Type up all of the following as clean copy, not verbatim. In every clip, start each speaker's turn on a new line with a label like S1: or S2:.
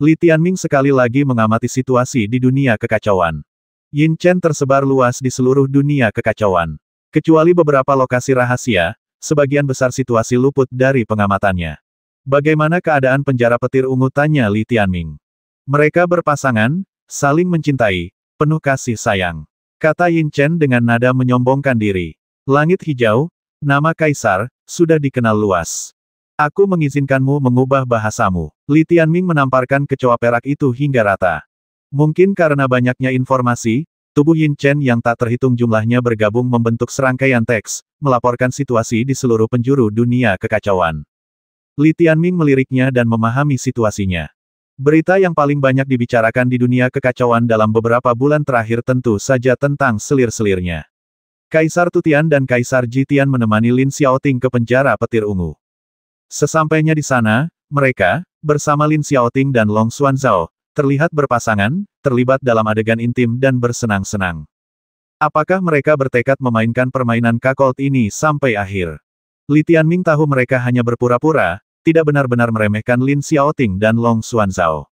S1: Li Tianming sekali lagi mengamati situasi di dunia kekacauan. Yin Chen tersebar luas di seluruh dunia kekacauan. Kecuali beberapa lokasi rahasia, sebagian besar situasi luput dari pengamatannya. Bagaimana keadaan penjara petir ungu, tanya Li Tianming. Mereka berpasangan, saling mencintai, penuh kasih sayang. Kata Yin Chen dengan nada menyombongkan diri. Langit hijau, nama Kaisar, sudah dikenal luas. Aku mengizinkanmu mengubah bahasamu. Li Tianming menamparkan kecoa perak itu hingga rata. Mungkin karena banyaknya informasi, tubuh Yin Chen yang tak terhitung jumlahnya bergabung membentuk serangkaian teks, melaporkan situasi di seluruh penjuru dunia kekacauan. Li Tianming meliriknya dan memahami situasinya. Berita yang paling banyak dibicarakan di dunia kekacauan dalam beberapa bulan terakhir tentu saja tentang selir-selirnya. Kaisar Tutian dan Kaisar Jitian menemani Lin Xiaoting ke penjara petir ungu. Sesampainya di sana, mereka, bersama Lin Xiaoting dan Long Xuanzhao, terlihat berpasangan, terlibat dalam adegan intim dan bersenang-senang. Apakah mereka bertekad memainkan permainan cuckold ini sampai akhir? Li Tianming tahu mereka hanya berpura-pura, tidak benar-benar meremehkan Lin Xiaoting dan Long Xuanzhao.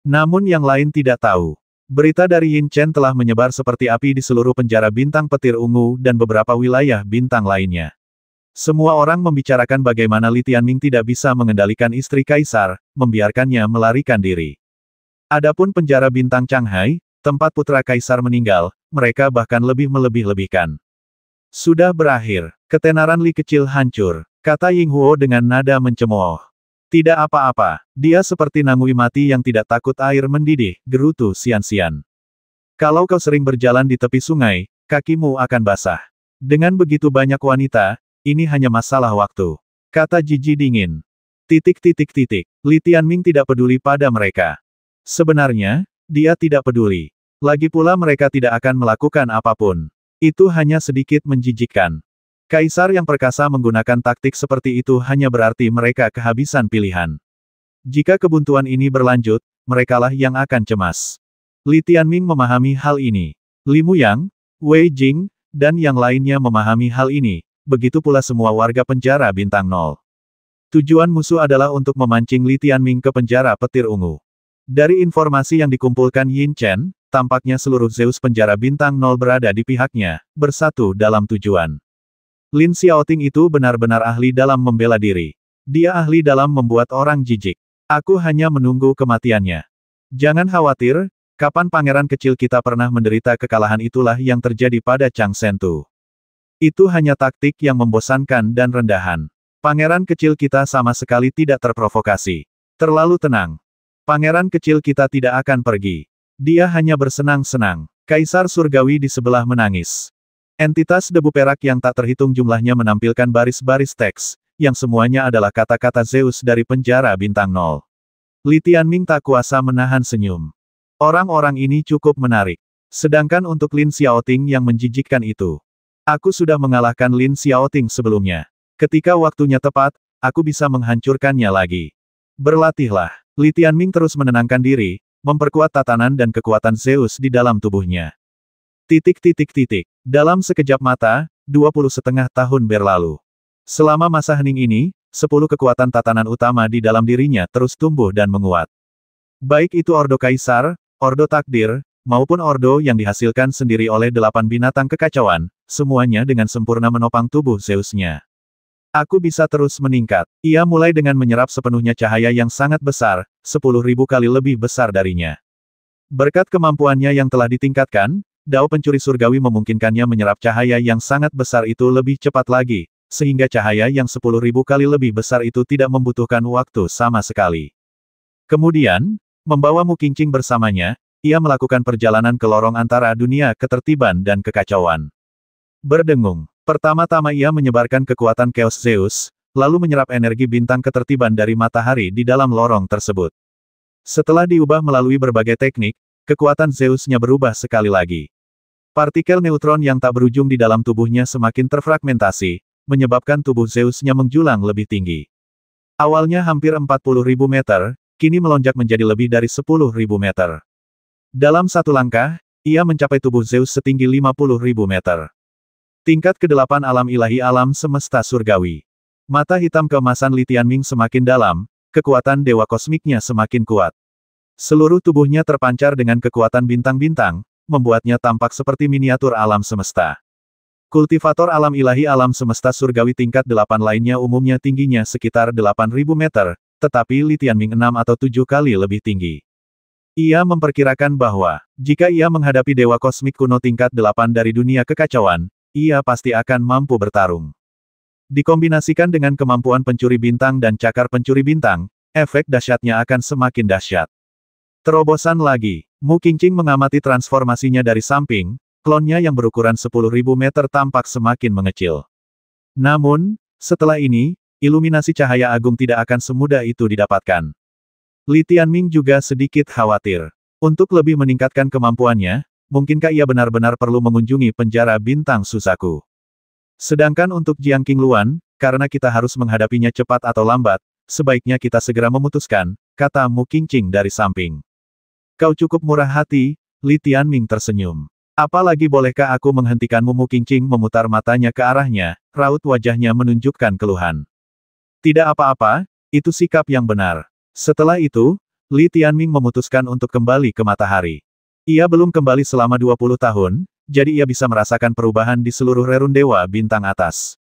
S1: Namun yang lain tidak tahu. Berita dari Yin Chen telah menyebar seperti api di seluruh penjara bintang petir ungu dan beberapa wilayah bintang lainnya. Semua orang membicarakan bagaimana Li Tianming tidak bisa mengendalikan istri Kaisar, membiarkannya melarikan diri. Adapun penjara bintang Shanghai, tempat putra Kaisar meninggal, mereka bahkan lebih melebih-lebihkan. Sudah berakhir, ketenaran Li kecil hancur, kata Ying Huo dengan nada mencemooh. Tidak apa-apa, dia seperti nangui mati yang tidak takut air mendidih, gerutu Xian-Xian. Kalau kau sering berjalan di tepi sungai, kakimu akan basah. Dengan begitu banyak wanita, ini hanya masalah waktu. Kata Jiji dingin. Li Tianming tidak peduli pada mereka. Sebenarnya, dia tidak peduli. Lagi pula mereka tidak akan melakukan apapun. Itu hanya sedikit menjijikkan. Kaisar yang perkasa menggunakan taktik seperti itu hanya berarti mereka kehabisan pilihan. Jika kebuntuan ini berlanjut, merekalah yang akan cemas. Li Tianming memahami hal ini. Li Muyang, Wei Jing, dan yang lainnya memahami hal ini. Begitu pula semua warga penjara bintang 0. Tujuan musuh adalah untuk memancing Li Tianming ke penjara petir ungu. Dari informasi yang dikumpulkan Yin Chen, tampaknya seluruh Zeus penjara bintang 0 berada di pihaknya, bersatu dalam tujuan. Lin Xiaoting itu benar-benar ahli dalam membela diri. Dia ahli dalam membuat orang jijik. Aku hanya menunggu kematiannya. Jangan khawatir, kapan pangeran kecil kita pernah menderita kekalahan itulah yang terjadi pada Chang Shentu. Itu hanya taktik yang membosankan dan rendahan. Pangeran kecil kita sama sekali tidak terprovokasi. Terlalu tenang. Pangeran kecil kita tidak akan pergi. Dia hanya bersenang-senang. Kaisar Surgawi di sebelah menangis. Entitas debu perak yang tak terhitung jumlahnya menampilkan baris-baris teks, yang semuanya adalah kata-kata Zeus dari penjara bintang 0. Li Tianming tak kuasa menahan senyum. Orang-orang ini cukup menarik. Sedangkan untuk Lin Xiaoting yang menjijikkan itu. Aku sudah mengalahkan Lin Xiaoting sebelumnya. Ketika waktunya tepat, aku bisa menghancurkannya lagi. Berlatihlah. Li Tianming terus menenangkan diri, memperkuat tatanan dan kekuatan Zeus di dalam tubuhnya. Dalam sekejap mata, 20,5 tahun berlalu. Selama masa hening ini, 10 kekuatan tatanan utama di dalam dirinya terus tumbuh dan menguat. Baik itu Ordo Kaisar, Ordo Takdir, maupun Ordo yang dihasilkan sendiri oleh 8 binatang kekacauan, semuanya dengan sempurna menopang tubuh Zeusnya. Aku bisa terus meningkat. Ia mulai dengan menyerap sepenuhnya cahaya yang sangat besar, 10.000 kali lebih besar darinya. Berkat kemampuannya yang telah ditingkatkan, Dao pencuri surgawi memungkinkannya menyerap cahaya yang sangat besar itu lebih cepat lagi, sehingga cahaya yang 10.000 kali lebih besar itu tidak membutuhkan waktu sama sekali. Kemudian, membawa Mu Qingqing bersamanya, ia melakukan perjalanan ke lorong antara dunia ketertiban dan kekacauan. Berdengung. Pertama-tama ia menyebarkan kekuatan Chaos Zeus, lalu menyerap energi bintang ketertiban dari matahari di dalam lorong tersebut. Setelah diubah melalui berbagai teknik, kekuatan Zeus-nya berubah sekali lagi. Partikel neutron yang tak berujung di dalam tubuhnya semakin terfragmentasi, menyebabkan tubuh Zeus-nya menjulang lebih tinggi. Awalnya hampir 40.000 meter, kini melonjak menjadi lebih dari 10.000 meter. Dalam satu langkah, ia mencapai tubuh Zeus setinggi 50.000 meter. Tingkat ke-8 alam ilahi alam semesta surgawi. Mata hitam keemasan Li Tianming semakin dalam, kekuatan dewa kosmiknya semakin kuat. Seluruh tubuhnya terpancar dengan kekuatan bintang-bintang, membuatnya tampak seperti miniatur alam semesta. Kultivator alam ilahi alam semesta surgawi tingkat 8 lainnya umumnya tingginya sekitar 8.000 meter, tetapi Li Tianming 6 atau 7 kali lebih tinggi. Ia memperkirakan bahwa, jika ia menghadapi Dewa Kosmik kuno tingkat 8 dari dunia kekacauan, ia pasti akan mampu bertarung. Dikombinasikan dengan kemampuan pencuri bintang dan cakar pencuri bintang, efek dahsyatnya akan semakin dahsyat. Terobosan lagi, Mu Qingqing mengamati transformasinya dari samping, klonnya yang berukuran 10.000 meter tampak semakin mengecil. Namun, setelah ini, iluminasi cahaya agung tidak akan semudah itu didapatkan. Li Tianming juga sedikit khawatir. Untuk lebih meningkatkan kemampuannya, mungkinkah ia benar-benar perlu mengunjungi penjara bintang Suzaku? Sedangkan untuk Jiang Qingluan, karena kita harus menghadapinya cepat atau lambat, sebaiknya kita segera memutuskan, kata Mu Qingqing dari samping. Kau cukup murah hati, Li Tianming tersenyum. Apalagi bolehkah aku menghentikanmu? Mu Qingqing memutar matanya ke arahnya, raut wajahnya menunjukkan keluhan. Tidak apa-apa, itu sikap yang benar. Setelah itu, Li Tianming memutuskan untuk kembali ke matahari. Ia belum kembali selama 20 tahun, jadi ia bisa merasakan perubahan di seluruh rerun dewa bintang atas.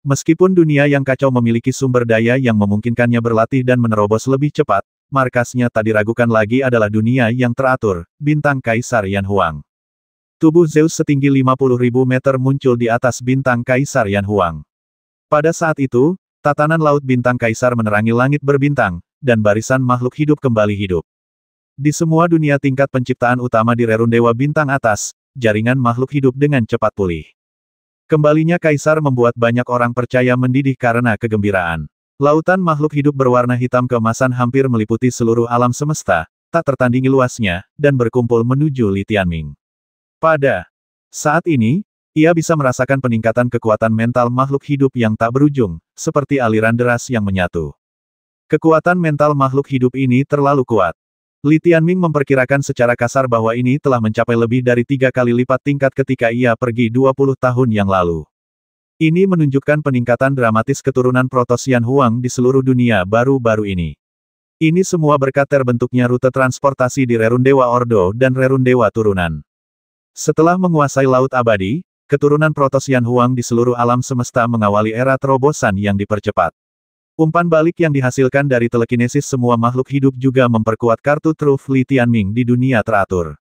S1: Meskipun dunia yang kacau memiliki sumber daya yang memungkinkannya berlatih dan menerobos lebih cepat, markasnya tak diragukan lagi adalah dunia yang teratur, bintang Kaisar Yan Huang. Tubuh Zeus setinggi 50.000 meter muncul di atas bintang Kaisar Yan Huang. Pada saat itu, tatanan laut bintang Kaisar menerangi langit berbintang, dan barisan makhluk hidup kembali hidup. Di semua dunia tingkat penciptaan utama di rerun dewa bintang atas, jaringan makhluk hidup dengan cepat pulih. Kembalinya Kaisar membuat banyak orang percaya mendidih karena kegembiraan. Lautan makhluk hidup berwarna hitam keemasan hampir meliputi seluruh alam semesta, tak tertandingi luasnya, dan berkumpul menuju Li Tianming. Pada saat ini, ia bisa merasakan peningkatan kekuatan mental makhluk hidup yang tak berujung, seperti aliran deras yang menyatu. Kekuatan mental makhluk hidup ini terlalu kuat. Li Tianming memperkirakan secara kasar bahwa ini telah mencapai lebih dari 3 kali lipat tingkat ketika ia pergi 20 tahun yang lalu. Ini menunjukkan peningkatan dramatis keturunan Protoss Yan Huang di seluruh dunia baru-baru ini. Ini semua berkat terbentuknya rute transportasi di Rerun Dewa Ordo dan Rerun Dewa Turunan. Setelah menguasai Laut Abadi, keturunan Protoss Yan Huang di seluruh alam semesta mengawali era terobosan yang dipercepat. Umpan balik yang dihasilkan dari telekinesis semua makhluk hidup juga memperkuat kartu truf Li Tianming di dunia teratur.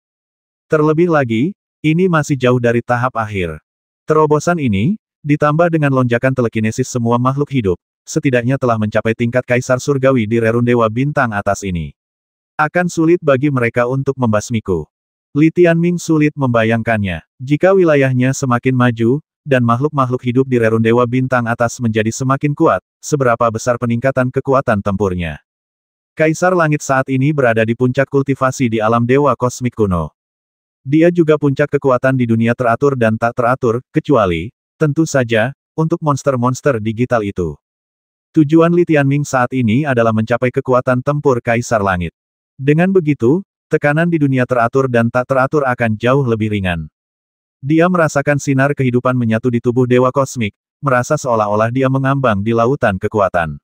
S1: Terlebih lagi, ini masih jauh dari tahap akhir. Terobosan ini, ditambah dengan lonjakan telekinesis semua makhluk hidup, setidaknya telah mencapai tingkat Kaisar Surgawi di rerun dewa bintang atas ini. Akan sulit bagi mereka untuk membasmiku. Li Tianming sulit membayangkannya. Jika wilayahnya semakin maju, dan makhluk-makhluk hidup di rerun dewa bintang atas menjadi semakin kuat, seberapa besar peningkatan kekuatan tempurnya. Kaisar Langit saat ini berada di puncak kultivasi di alam dewa kosmik kuno. Dia juga puncak kekuatan di dunia teratur dan tak teratur, kecuali, tentu saja, untuk monster-monster digital itu. Tujuan Li Tianming saat ini adalah mencapai kekuatan tempur Kaisar Langit. Dengan begitu, tekanan di dunia teratur dan tak teratur akan jauh lebih ringan. Dia merasakan sinar kehidupan menyatu di tubuh Dewa Kosmik, merasa seolah-olah dia mengambang di lautan kekuatan.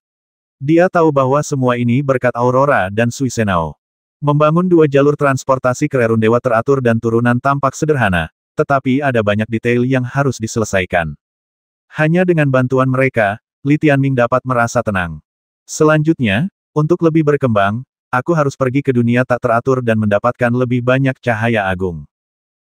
S1: Dia tahu bahwa semua ini berkat Aurora dan Suisenao. Membangun 2 jalur transportasi ke rerun dewa teratur dan turunan tampak sederhana, tetapi ada banyak detail yang harus diselesaikan. Hanya dengan bantuan mereka, Li Tianming dapat merasa tenang. Selanjutnya, untuk lebih berkembang, aku harus pergi ke dunia tak teratur dan mendapatkan lebih banyak cahaya agung.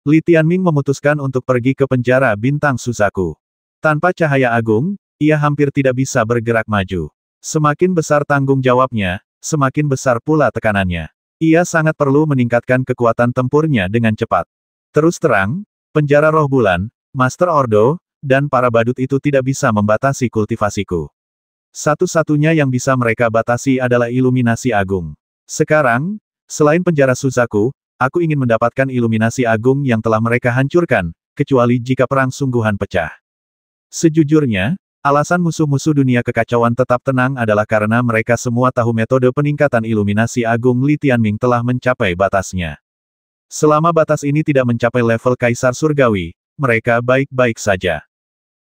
S1: Li Tianming memutuskan untuk pergi ke penjara bintang Suzaku. Tanpa cahaya agung, ia hampir tidak bisa bergerak maju. Semakin besar tanggung jawabnya, semakin besar pula tekanannya. Ia sangat perlu meningkatkan kekuatan tempurnya dengan cepat. Terus terang, penjara roh bulan, Master Ordo, dan para badut itu tidak bisa membatasi kultivasiku. Satu-satunya yang bisa mereka batasi adalah iluminasi agung. Sekarang, selain penjara Suzaku, aku ingin mendapatkan iluminasi agung yang telah mereka hancurkan, kecuali jika perang sungguhan pecah. Sejujurnya, alasan musuh-musuh dunia kekacauan tetap tenang adalah karena mereka semua tahu metode peningkatan iluminasi agung Li Tianming telah mencapai batasnya. Selama batas ini tidak mencapai level Kaisar Surgawi, mereka baik-baik saja.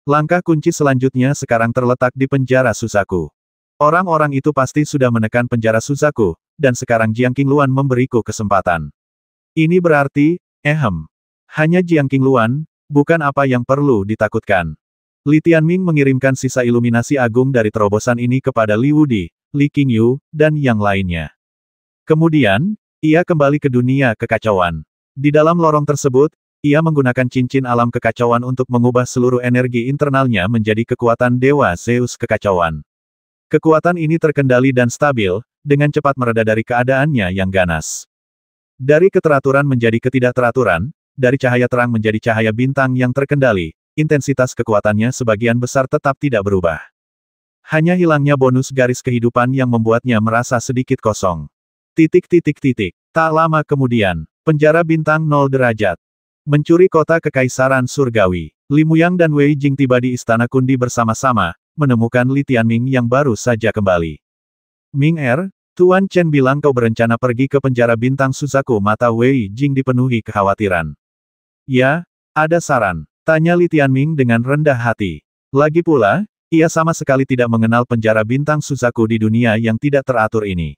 S1: Langkah kunci selanjutnya sekarang terletak di penjara Suzaku. Orang-orang itu pasti sudah menekan penjara Suzaku, dan sekarang Jiang Qingluan memberiku kesempatan. Ini berarti, hanya Jiang Qingluan, bukan apa yang perlu ditakutkan. Li Tianming mengirimkan sisa iluminasi agung dari terobosan ini kepada Li Wudi, Li Qingyu, dan yang lainnya. Kemudian, ia kembali ke dunia kekacauan. Di dalam lorong tersebut, ia menggunakan cincin alam kekacauan untuk mengubah seluruh energi internalnya menjadi kekuatan Dewa Zeus kekacauan. Kekuatan ini terkendali dan stabil, dengan cepat mereda dari keadaannya yang ganas. Dari keteraturan menjadi ketidakteraturan, dari cahaya terang menjadi cahaya bintang yang terkendali, intensitas kekuatannya sebagian besar tetap tidak berubah. Hanya hilangnya bonus garis kehidupan yang membuatnya merasa sedikit kosong. Tak lama kemudian, penjara bintang 0 derajat. Mencuri kota kekaisaran surgawi. Li Muyang dan Wei Jing tiba di istana Kundi bersama-sama, menemukan Li Tianming yang baru saja kembali. Ming Tuan Chen bilang kau berencana pergi ke penjara bintang Suzaku. Mata Wei Jing dipenuhi kekhawatiran. Ya, ada saran, tanya Li Tianming dengan rendah hati. Lagi pula, ia sama sekali tidak mengenal penjara bintang Suzaku di dunia yang tidak teratur ini.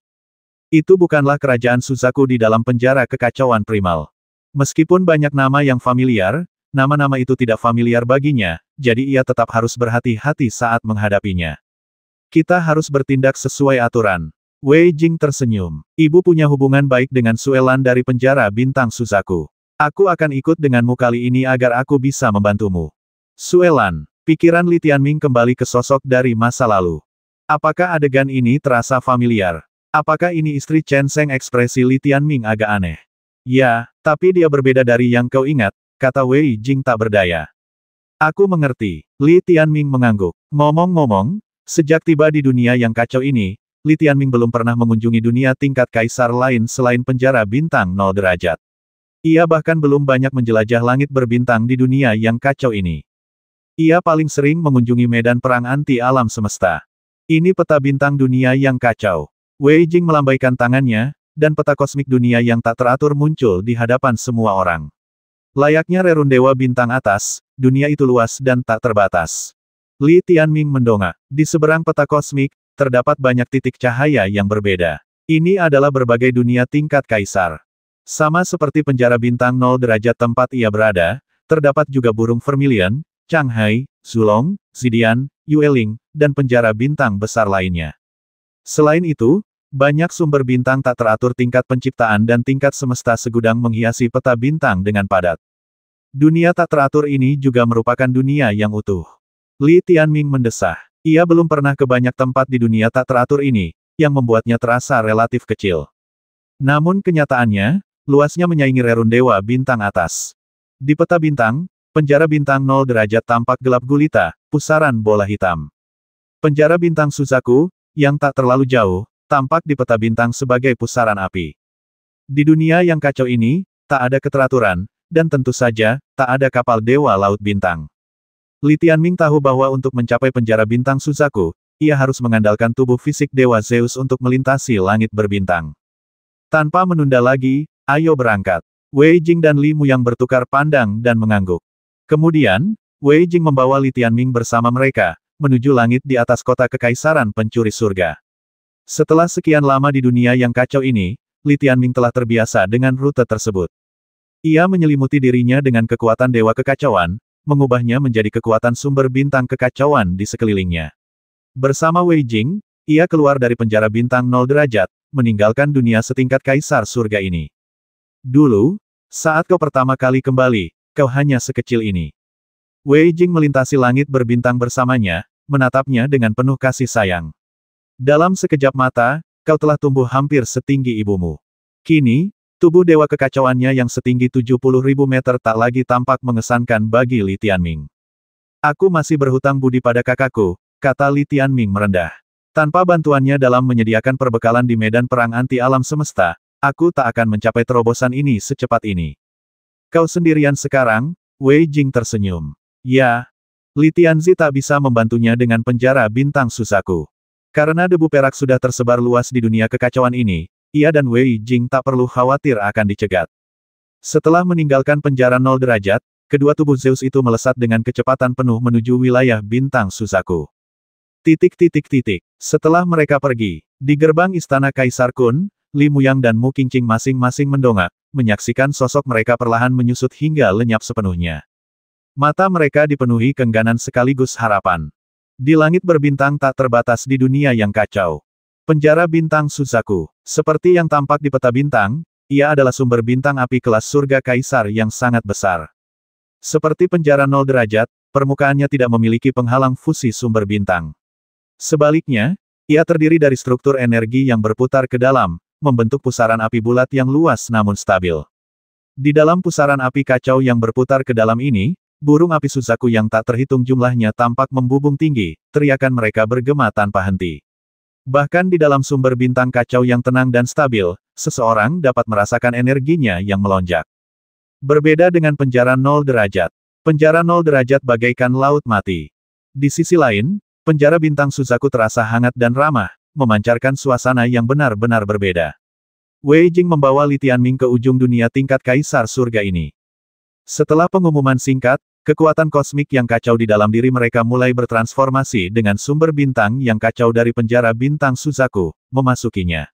S1: Itu bukanlah kerajaan Suzaku di dalam penjara kekacauan primal. Meskipun banyak nama yang familiar, nama-nama itu tidak familiar baginya, jadi ia tetap harus berhati-hati saat menghadapinya. Kita harus bertindak sesuai aturan. Wei Jing tersenyum. Ibu punya hubungan baik dengan Suelan dari penjara bintang Suzaku. Aku akan ikut denganmu kali ini agar aku bisa membantumu. Suelan. Pikiran Li Tianming kembali ke sosok dari masa lalu. Apakah adegan ini terasa familiar? Apakah ini istri Chen Sheng? Ekspresi Li Tianming agak aneh. Ya, tapi dia berbeda dari yang kau ingat, kata Wei Jing tak berdaya. Aku mengerti. Li Tianming mengangguk. Ngomong-ngomong, sejak tiba di dunia yang kacau ini, Li Tianming belum pernah mengunjungi dunia tingkat kaisar lain selain penjara bintang 0 derajat. Ia bahkan belum banyak menjelajah langit berbintang di dunia yang kacau ini. Ia paling sering mengunjungi medan perang anti alam semesta. Ini peta bintang dunia yang kacau. Wei Jing melambaikan tangannya, dan peta kosmik dunia yang tak teratur muncul di hadapan semua orang. Layaknya rerun dewa bintang atas, dunia itu luas dan tak terbatas. Li Tianming mendongak. Di seberang peta kosmik, terdapat banyak titik cahaya yang berbeda. Ini adalah berbagai dunia tingkat kaisar. Sama seperti penjara bintang 0 derajat tempat ia berada, terdapat juga burung vermilion, Changhai, Zulong, Zidian, Yueling, dan penjara bintang besar lainnya. Selain itu, banyak sumber bintang tak teratur tingkat penciptaan dan tingkat semesta segudang menghiasi peta bintang dengan padat. Dunia tak teratur ini juga merupakan dunia yang utuh. Li Tianming mendesah. Ia belum pernah ke banyak tempat di dunia tak teratur ini, yang membuatnya terasa relatif kecil. Namun kenyataannya, luasnya menyaingi rerun dewa bintang atas. Di peta bintang, penjara bintang 0 derajat tampak gelap gulita, pusaran bola hitam. Penjara bintang Suzaku, yang tak terlalu jauh, tampak di peta bintang sebagai pusaran api. Di dunia yang kacau ini, tak ada keteraturan, dan tentu saja, tak ada kapal dewa laut bintang. Li Tianming tahu bahwa untuk mencapai penjara bintang Suzaku, ia harus mengandalkan tubuh fisik dewa Zeus untuk melintasi langit berbintang. Tanpa menunda lagi, ayo berangkat. Wei Jing dan Li Muyang bertukar pandang dan mengangguk. Kemudian, Wei Jing membawa Li Tianming bersama mereka, menuju langit di atas kota kekaisaran pencuri surga. Setelah sekian lama di dunia yang kacau ini, Li Tianming telah terbiasa dengan rute tersebut. Ia menyelimuti dirinya dengan kekuatan dewa kekacauan, mengubahnya menjadi kekuatan sumber bintang kekacauan di sekelilingnya. Bersama Wei Jing, ia keluar dari penjara bintang 0 derajat, meninggalkan dunia setingkat kaisar surga ini. Dulu, saat kau pertama kali kembali, kau hanya sekecil ini. Wei Jing melintasi langit berbintang bersamanya, menatapnya dengan penuh kasih sayang. Dalam sekejap mata, kau telah tumbuh hampir setinggi ibumu. Kini, tubuh dewa kekacauannya yang setinggi 70.000 meter tak lagi tampak mengesankan bagi Li Tianming. Aku masih berhutang budi pada kakakku, kata Li Tianming merendah. Tanpa bantuannya dalam menyediakan perbekalan di medan perang anti alam semesta, aku tak akan mencapai terobosan ini secepat ini. Kau sendirian sekarang, Wei Jing tersenyum. Ya, Li Tianzi tak bisa membantunya dengan penjara bintang Suzaku. Karena debu perak sudah tersebar luas di dunia kekacauan ini, ia dan Wei Jing tak perlu khawatir akan dicegat. Setelah meninggalkan penjara 0 derajat, kedua tubuh Zeus itu melesat dengan kecepatan penuh menuju wilayah bintang Suzaku. Titik titik titik. Setelah mereka pergi, di gerbang istana Kaisar Kun, Li Muyang dan Mu Qingqing masing-masing mendongak, menyaksikan sosok mereka perlahan menyusut hingga lenyap sepenuhnya. Mata mereka dipenuhi kengganan sekaligus harapan. Di langit berbintang tak terbatas di dunia yang kacau. Penjara bintang Suzaku. Seperti yang tampak di peta bintang, ia adalah sumber bintang api kelas surga kaisar yang sangat besar. Seperti penjara 0 derajat, permukaannya tidak memiliki penghalang fusi sumber bintang. Sebaliknya, ia terdiri dari struktur energi yang berputar ke dalam, membentuk pusaran api bulat yang luas namun stabil. Di dalam pusaran api kacau yang berputar ke dalam ini, burung api Suzaku yang tak terhitung jumlahnya tampak membubung tinggi, teriakan mereka bergema tanpa henti. Bahkan di dalam sumber bintang kacau yang tenang dan stabil, seseorang dapat merasakan energinya yang melonjak. Berbeda dengan penjara 0 derajat. Penjara 0 derajat bagaikan laut mati. Di sisi lain, penjara bintang Suzaku terasa hangat dan ramah, memancarkan suasana yang benar-benar berbeda. Wei Jing membawa Li Tianming ke ujung dunia tingkat kaisar surga ini. Setelah pengumuman singkat, kekuatan kosmik yang kacau di dalam diri mereka mulai bertransformasi dengan sumber bintang yang kacau dari penjara bintang Suzaku, memasukinya.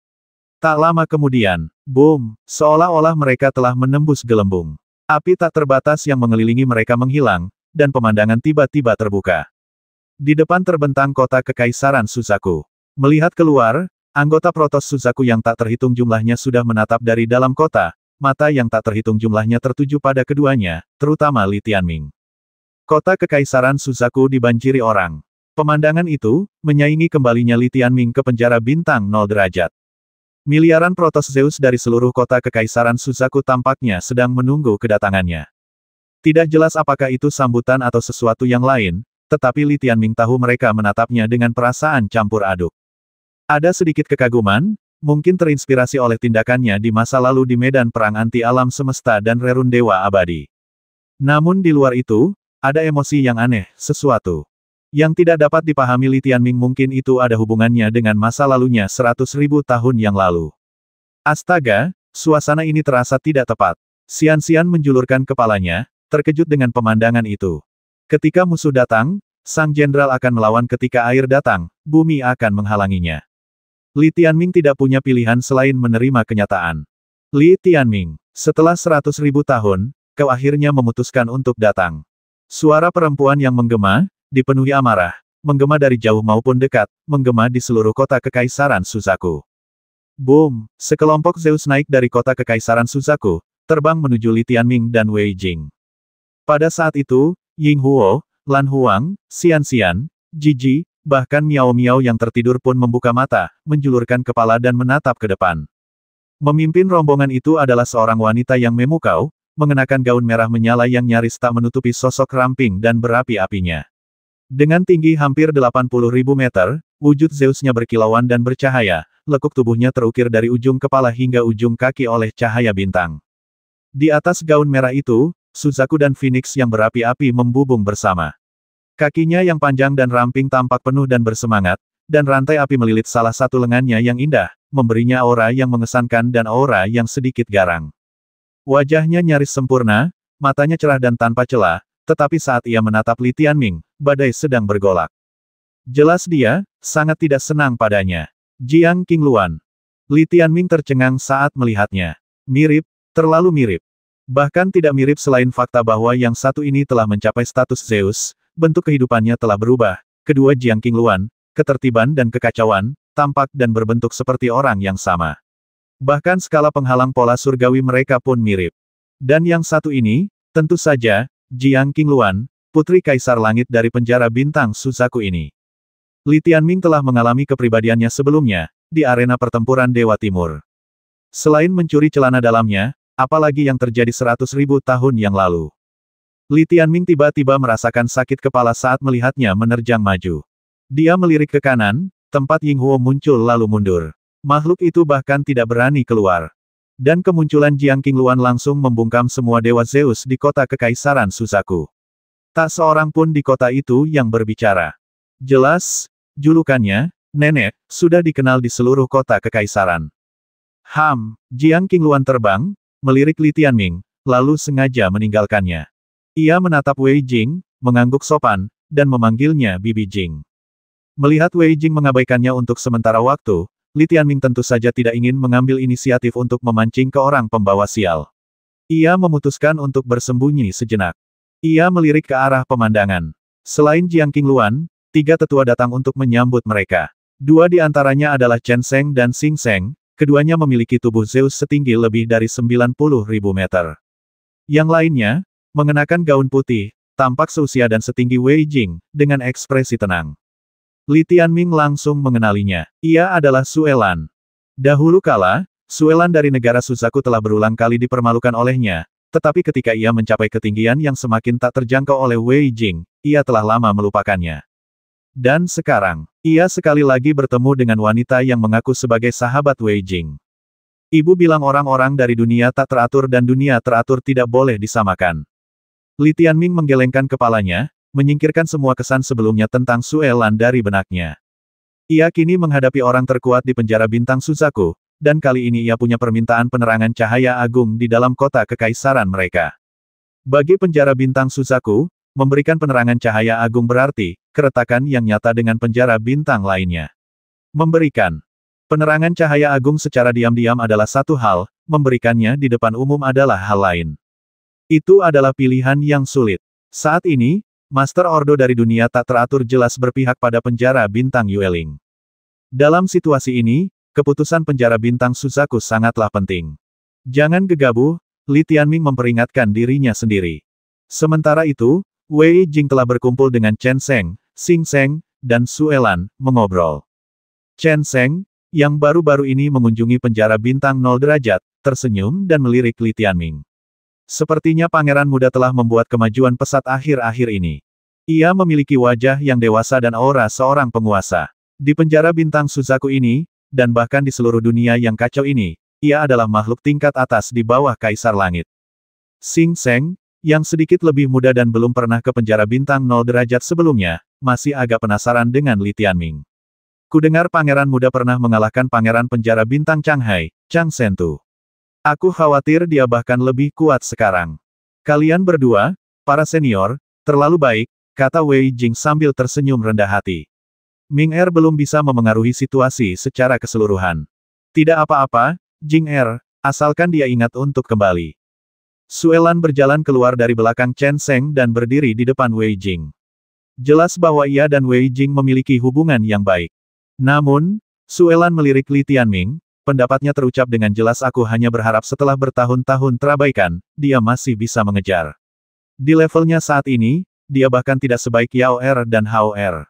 S1: Tak lama kemudian, boom, seolah-olah mereka telah menembus gelembung. Api tak terbatas yang mengelilingi mereka menghilang, dan pemandangan tiba-tiba terbuka. Di depan terbentang kota kekaisaran Suzaku. Melihat keluar, anggota Protos Suzaku yang tak terhitung jumlahnya sudah menatap dari dalam kota, mata yang tak terhitung jumlahnya tertuju pada keduanya, terutama Li Tianming. Kota kekaisaran Suzaku dibanjiri orang. Pemandangan itu, menyaingi kembalinya Li Tianming ke penjara bintang 0 derajat. Miliaran Protos Zeus dari seluruh kota kekaisaran Suzaku tampaknya sedang menunggu kedatangannya. Tidak jelas apakah itu sambutan atau sesuatu yang lain, tetapi Li Tianming tahu mereka menatapnya dengan perasaan campur aduk. Ada sedikit kekaguman, mungkin terinspirasi oleh tindakannya di masa lalu di medan perang anti-alam semesta dan rerun dewa abadi. Namun di luar itu, ada emosi yang aneh, sesuatu yang tidak dapat dipahami Li Tianming. Mungkin itu ada hubungannya dengan masa lalunya 100.000 tahun yang lalu. Astaga, suasana ini terasa tidak tepat. Xian-Xian menjulurkan kepalanya, terkejut dengan pemandangan itu. Ketika musuh datang, sang jenderal akan melawan. Ketika air datang, bumi akan menghalanginya. Li Tianming tidak punya pilihan selain menerima kenyataan. Li Tianming, setelah 100.000 tahun, kau akhirnya memutuskan untuk datang. Suara perempuan yang menggema, dipenuhi amarah, menggema dari jauh maupun dekat, menggema di seluruh kota kekaisaran Suzaku. Boom, sekelompok Zeus naik dari kota kekaisaran Suzaku, terbang menuju Li Tianming dan Wei Jing. Pada saat itu, Ying Huo, Lan Huang, Xian-Xian, Jiji, bahkan Miao Miao yang tertidur pun membuka mata, menjulurkan kepala dan menatap ke depan. Memimpin rombongan itu adalah seorang wanita yang memukau, mengenakan gaun merah menyala yang nyaris tak menutupi sosok ramping dan berapi-apinya. Dengan tinggi hampir 80.000 meter, wujud Zeusnya berkilauan dan bercahaya, lekuk tubuhnya terukir dari ujung kepala hingga ujung kaki oleh cahaya bintang. Di atas gaun merah itu, Suzaku dan Phoenix yang berapi-api membubung bersama. Kakinya yang panjang dan ramping tampak penuh dan bersemangat, dan rantai api melilit salah satu lengannya yang indah, memberinya aura yang mengesankan dan aura yang sedikit garang. Wajahnya nyaris sempurna, matanya cerah dan tanpa celah, tetapi saat ia menatap Li Tianming, badai sedang bergolak. Jelas dia, sangat tidak senang padanya. Jiang Qingluan. Li Tianming tercengang saat melihatnya. Mirip, terlalu mirip. Bahkan tidak mirip selain fakta bahwa yang satu ini telah mencapai status Zeus. Bentuk kehidupannya telah berubah, kedua Jiang Qingluan, ketertiban dan kekacauan, tampak dan berbentuk seperti orang yang sama. Bahkan skala penghalang pola surgawi mereka pun mirip. Dan yang satu ini, tentu saja, Jiang Qingluan, putri kaisar langit dari penjara bintang Suzaku ini. Li Tianming telah mengalami kepribadiannya sebelumnya, di arena pertempuran Dewa Timur. Selain mencuri celana dalamnya, apalagi yang terjadi 100.000 tahun yang lalu. Li Tianming tiba-tiba merasakan sakit kepala saat melihatnya menerjang maju. Dia melirik ke kanan, tempat Ying Huo muncul lalu mundur. Makhluk itu bahkan tidak berani keluar. Dan kemunculan Jiang Qingluan langsung membungkam semua dewa Zeus di kota kekaisaran Suzaku. Tak seorang pun di kota itu yang berbicara. Jelas, julukannya, Nenek, sudah dikenal di seluruh kota kekaisaran. Jiang Qingluan terbang, melirik Li Tianming, lalu sengaja meninggalkannya. Ia menatap Wei Jing, mengangguk sopan, dan memanggilnya Bibi Jing. Melihat Wei Jing mengabaikannya untuk sementara waktu, Li Tianming tentu saja tidak ingin mengambil inisiatif untuk memancing ke orang pembawa sial. Ia memutuskan untuk bersembunyi sejenak. Ia melirik ke arah pemandangan. Selain Jiang Qingluan, 3 tetua datang untuk menyambut mereka. 2 di antaranya adalah Chen Sheng dan Xing Sheng, keduanya memiliki tubuh Zeus setinggi lebih dari 90.000 meter. Yang lainnya, mengenakan gaun putih, tampak seusia dan setinggi Wei Jing, dengan ekspresi tenang. Li Tianming langsung mengenalinya. Ia adalah Sue Lan. Dahulu kala, Sue Lan dari negara Suzaku telah berulang kali dipermalukan olehnya, tetapi ketika ia mencapai ketinggian yang semakin tak terjangkau oleh Wei Jing, ia telah lama melupakannya. Dan sekarang, ia sekali lagi bertemu dengan wanita yang mengaku sebagai sahabat Wei Jing. Ibu bilang orang-orang dari dunia tak teratur dan dunia teratur tidak boleh disamakan. Li Tianming menggelengkan kepalanya, menyingkirkan semua kesan sebelumnya tentang Sue Lan dari benaknya. Ia kini menghadapi orang terkuat di penjara bintang Suzaku, dan kali ini ia punya permintaan penerangan cahaya agung di dalam kota kekaisaran mereka. Bagi penjara bintang Suzaku, memberikan penerangan cahaya agung berarti, keretakan yang nyata dengan penjara bintang lainnya. Memberikan penerangan cahaya agung secara diam-diam adalah satu hal, memberikannya di depan umum adalah hal lain. Itu adalah pilihan yang sulit. Saat ini, Master Ordo dari dunia tak teratur jelas berpihak pada penjara bintang Yueling. Dalam situasi ini, keputusan penjara bintang Suzaku sangatlah penting. Jangan gegabah, Li Tianming memperingatkan dirinya sendiri. Sementara itu, Wei Jing telah berkumpul dengan Chen Sheng, Xing Sheng, dan Sue Lan, mengobrol. Chen Sheng, yang baru-baru ini mengunjungi penjara bintang 0 derajat, tersenyum dan melirik Li Tianming. Sepertinya pangeran muda telah membuat kemajuan pesat akhir-akhir ini. Ia memiliki wajah yang dewasa dan aura seorang penguasa. Di penjara bintang Suzaku ini, dan bahkan di seluruh dunia yang kacau ini, ia adalah makhluk tingkat atas di bawah Kaisar Langit. Xing Sheng, yang sedikit lebih muda dan belum pernah ke penjara bintang 0 derajat sebelumnya, masih agak penasaran dengan Li Tianming. Kudengar pangeran muda pernah mengalahkan pangeran penjara bintang Changhai, Chang Shentu. Aku khawatir dia bahkan lebih kuat sekarang. Kalian berdua, para senior, terlalu baik, kata Wei Jing sambil tersenyum rendah hati. Ming Er belum bisa memengaruhi situasi secara keseluruhan. Tidak apa-apa, Jing Er, asalkan dia ingat untuk kembali. Sue Lan berjalan keluar dari belakang Chen Sheng dan berdiri di depan Wei Jing. Jelas bahwa ia dan Wei Jing memiliki hubungan yang baik. Namun, Sue Lan melirik Li Tianming, pendapatnya terucap dengan jelas, aku hanya berharap setelah bertahun-tahun terabaikan, dia masih bisa mengejar. Di levelnya saat ini, dia bahkan tidak sebaik Yao Er dan Hao Er.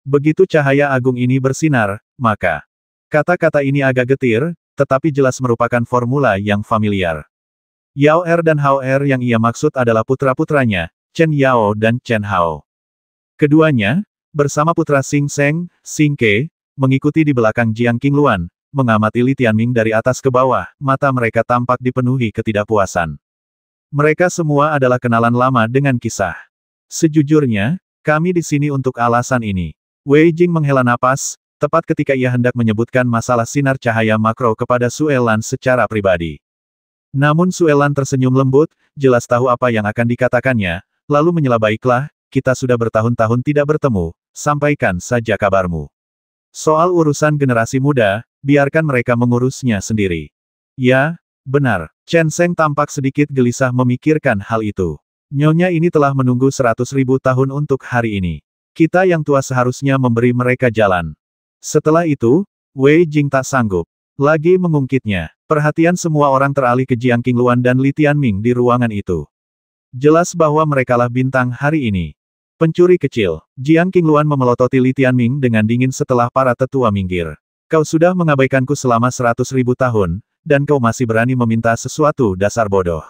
S1: Begitu cahaya agung ini bersinar, maka kata-kata ini agak getir, tetapi jelas merupakan formula yang familiar. Yao Er dan Hao Er yang ia maksud adalah putra-putranya, Chen Yao dan Chen Hao. Keduanya, bersama putra Xing Sheng, Xing Ke, mengikuti di belakang Jiang Qingluan, mengamati Li Tianming dari atas ke bawah, mata mereka tampak dipenuhi ketidakpuasan. Mereka semua adalah kenalan lama dengan kisah. Sejujurnya, kami di sini untuk alasan ini. Wei Jing menghela napas, tepat ketika ia hendak menyebutkan masalah sinar cahaya makro kepada Sue Lan secara pribadi. Namun Sue Lan tersenyum lembut, jelas tahu apa yang akan dikatakannya, lalu menyela, baiklah, kita sudah bertahun-tahun tidak bertemu, sampaikan saja kabarmu. Soal urusan generasi muda, biarkan mereka mengurusnya sendiri. Ya, benar. Chen Sheng tampak sedikit gelisah memikirkan hal itu. Nyonya ini telah menunggu 100.000 tahun untuk hari ini. Kita yang tua seharusnya memberi mereka jalan. Setelah itu, Wei Jing tak sanggup lagi mengungkitnya. Perhatian semua orang teralih ke Jiang Qingluan dan Li Tianming di ruangan itu. Jelas bahwa merekalah bintang hari ini. Pencuri kecil. Jiang Qingluan memelototi Li Tianming dengan dingin setelah para tetua minggir. Kau sudah mengabaikanku selama 100.000 tahun, dan kau masih berani meminta sesuatu, dasar bodoh.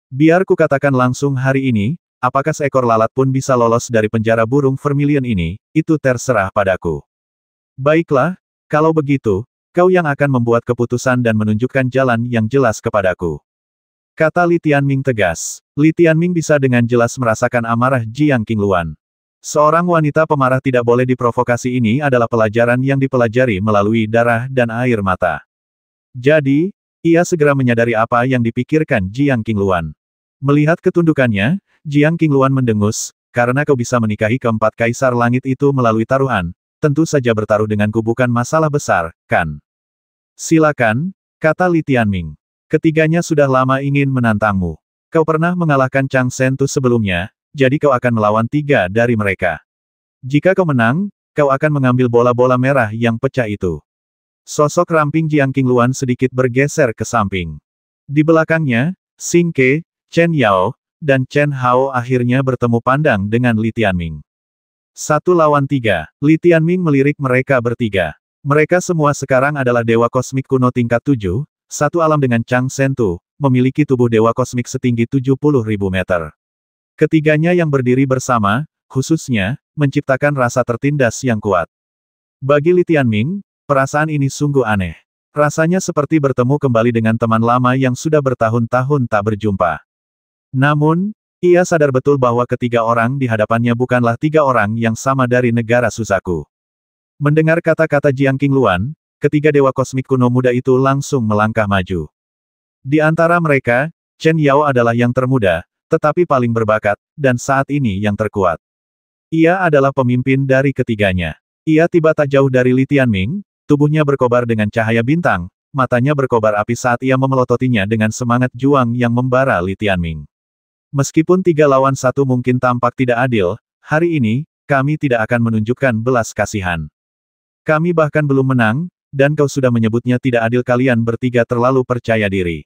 S1: Biar ku katakan langsung hari ini, apakah seekor lalat pun bisa lolos dari penjara burung vermilion ini, itu terserah padaku. Baiklah, kalau begitu, kau yang akan membuat keputusan dan menunjukkan jalan yang jelas kepadaku. Kata Li Tianming tegas. Li Tianming bisa dengan jelas merasakan amarah Jiang Qingluan. Seorang wanita pemarah tidak boleh diprovokasi, ini adalah pelajaran yang dipelajari melalui darah dan air mata. Jadi, ia segera menyadari apa yang dipikirkan Jiang Qingluan. Melihat ketundukannya, Jiang Qingluan mendengus, karena kau bisa menikahi keempat kaisar langit itu melalui taruhan, tentu saja bertaruh denganku bukan masalah besar, kan? Silakan, kata Li Tianming. Ketiganya sudah lama ingin menantangmu. Kau pernah mengalahkan Chang Sentu sebelumnya, jadi kau akan melawan 3 dari mereka. Jika kau menang, kau akan mengambil bola-bola merah yang pecah itu. Sosok ramping Jiang Qingluan sedikit bergeser ke samping. Di belakangnya, Xing Ke, Chen Yao, dan Chen Hao akhirnya bertemu pandang dengan Li Tianming. 1 lawan 3, Li Tianming melirik mereka bertiga. Mereka semua sekarang adalah dewa kosmik kuno tingkat 7, satu alam dengan Chang Sentu, memiliki tubuh dewa kosmik setinggi 70.000 meter. Ketiganya yang berdiri bersama, khususnya, menciptakan rasa tertindas yang kuat. Bagi Li Tianming, perasaan ini sungguh aneh. Rasanya seperti bertemu kembali dengan teman lama yang sudah bertahun-tahun tak berjumpa. Namun, ia sadar betul bahwa ketiga orang di hadapannya bukanlah 3 orang yang sama dari negara Suzaku. Mendengar kata-kata Jiang Qingluan, ketiga dewa kosmik kuno muda itu langsung melangkah maju. Di antara mereka, Chen Yao adalah yang termuda, tetapi paling berbakat, dan saat ini yang terkuat. Ia adalah pemimpin dari ketiganya. Ia tiba tak jauh dari Li Tianming, tubuhnya berkobar dengan cahaya bintang, matanya berkobar api saat ia memelototinya dengan semangat juang yang membara Li Tianming. Meskipun 3 lawan 1 mungkin tampak tidak adil, hari ini, kami tidak akan menunjukkan belas kasihan. Kami bahkan belum menang, dan kau sudah menyebutnya tidak adil. Kalian bertiga terlalu percaya diri.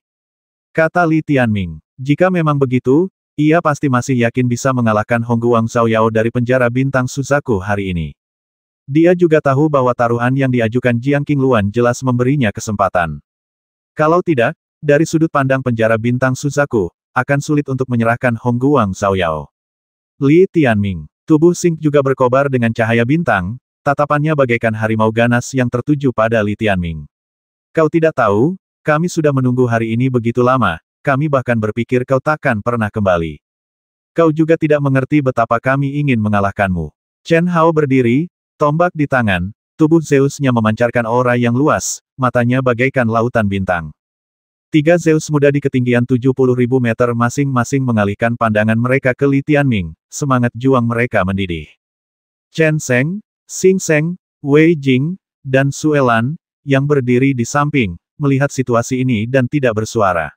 S1: Kata Li Tianming. Jika memang begitu, ia pasti masih yakin bisa mengalahkan Hongguang Xiaoyao dari penjara bintang Suzaku hari ini. Dia juga tahu bahwa taruhan yang diajukan Jiang Qingluan jelas memberinya kesempatan. Kalau tidak, dari sudut pandang penjara bintang Suzaku, akan sulit untuk menyerahkan Hongguang Xiaoyao. Li Tianming. Tubuh Xing juga berkobar dengan cahaya bintang, tatapannya bagaikan harimau ganas yang tertuju pada Li Tianming. Kau tidak tahu, kami sudah menunggu hari ini begitu lama, kami bahkan berpikir kau takkan pernah kembali. Kau juga tidak mengerti betapa kami ingin mengalahkanmu. Chen Hao berdiri, tombak di tangan, tubuh Zeus-nya memancarkan aura yang luas, matanya bagaikan lautan bintang. 3 Zeus muda di ketinggian 70.000 meter masing-masing mengalihkan pandangan mereka ke Li Tianming, semangat juang mereka mendidih. Chen Sheng, Xing Sheng, Wei Jing, dan Sue Lan, yang berdiri di samping, melihat situasi ini dan tidak bersuara.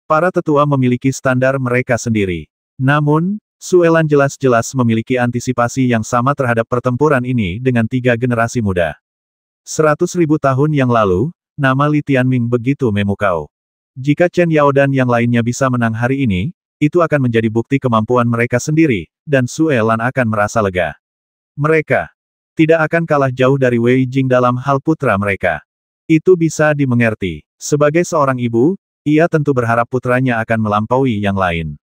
S1: Para tetua memiliki standar mereka sendiri. Namun, Sue Lan jelas-jelas memiliki antisipasi yang sama terhadap pertempuran ini dengan 3 generasi muda. 100.000 tahun yang lalu, nama Li Tianming begitu memukau. Jika Chen Yao dan yang lainnya bisa menang hari ini, itu akan menjadi bukti kemampuan mereka sendiri, dan Sue Lan akan merasa lega. Mereka tidak akan kalah jauh dari Wei Jing dalam hal putra mereka. Itu bisa dimengerti. Sebagai seorang ibu, ia tentu berharap putranya akan melampaui yang lain.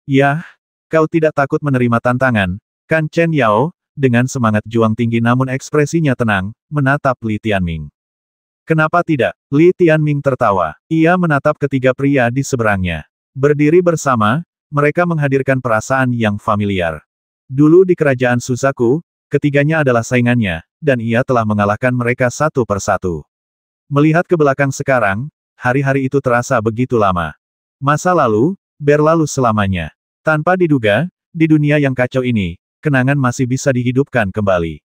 S1: Yah, kau tidak takut menerima tantangan, kan Chen Yao, dengan semangat juang tinggi namun ekspresinya tenang, menatap Li Tianming. Kenapa tidak? Li Tianming tertawa. Ia menatap ketiga pria di seberangnya. Berdiri bersama, mereka menghadirkan perasaan yang familiar. Dulu di kerajaan Suzaku, ketiganya adalah saingannya, dan ia telah mengalahkan mereka satu persatu. Melihat ke belakang sekarang, hari-hari itu terasa begitu lama. Masa lalu, berlalu selamanya. Tanpa diduga, di dunia yang kacau ini, kenangan masih bisa dihidupkan kembali.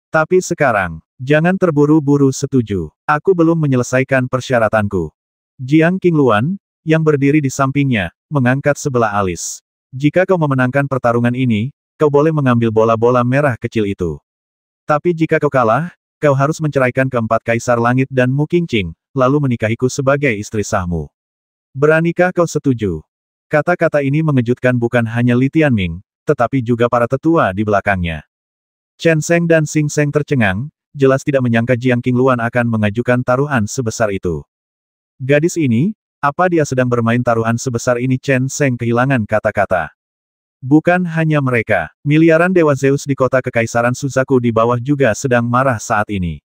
S1: Tapi sekarang, jangan terburu-buru setuju. Aku belum menyelesaikan persyaratanku. Jiang Qingluan, yang berdiri di sampingnya, mengangkat sebelah alis. Jika kau memenangkan pertarungan ini, kau boleh mengambil bola-bola merah kecil itu. Tapi jika kau kalah, kau harus menceraikan keempat kaisar langit dan Mu Qingqing, lalu menikahiku sebagai istri sahmu. Beranikah kau setuju? Kata-kata ini mengejutkan bukan hanya Li Tianming, tetapi juga para tetua di belakangnya. Chen Sheng dan Xing Sheng tercengang, jelas tidak menyangka Jiang Qingluan akan mengajukan taruhan sebesar itu. Gadis ini, apa dia sedang bermain taruhan sebesar ini? Chen Sheng kehilangan kata-kata. Bukan hanya mereka, miliaran dewa Zeus di kota kekaisaran Suzaku di bawah juga sedang marah saat ini.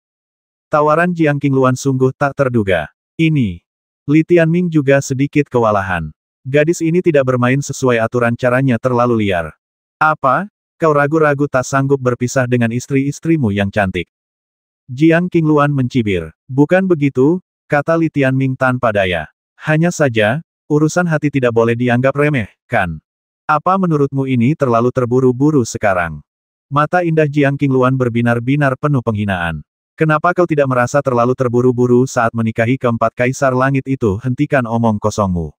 S1: Tawaran Jiang Qingluan sungguh tak terduga. Ini. Li Tianming juga sedikit kewalahan. Gadis ini tidak bermain sesuai aturan, caranya terlalu liar. Apa? Kau ragu-ragu tak sanggup berpisah dengan istri-istrimu yang cantik? Jiang Qingluan mencibir. Bukan begitu, kata Li Tianming tanpa daya. Hanya saja, urusan hati tidak boleh dianggap remeh, kan? Apa menurutmu ini terlalu terburu-buru sekarang? Mata indah Jiang Qingluan berbinar-binar penuh penghinaan. Kenapa kau tidak merasa terlalu terburu-buru saat menikahi keempat kaisar langit itu? Hentikan omong kosongmu.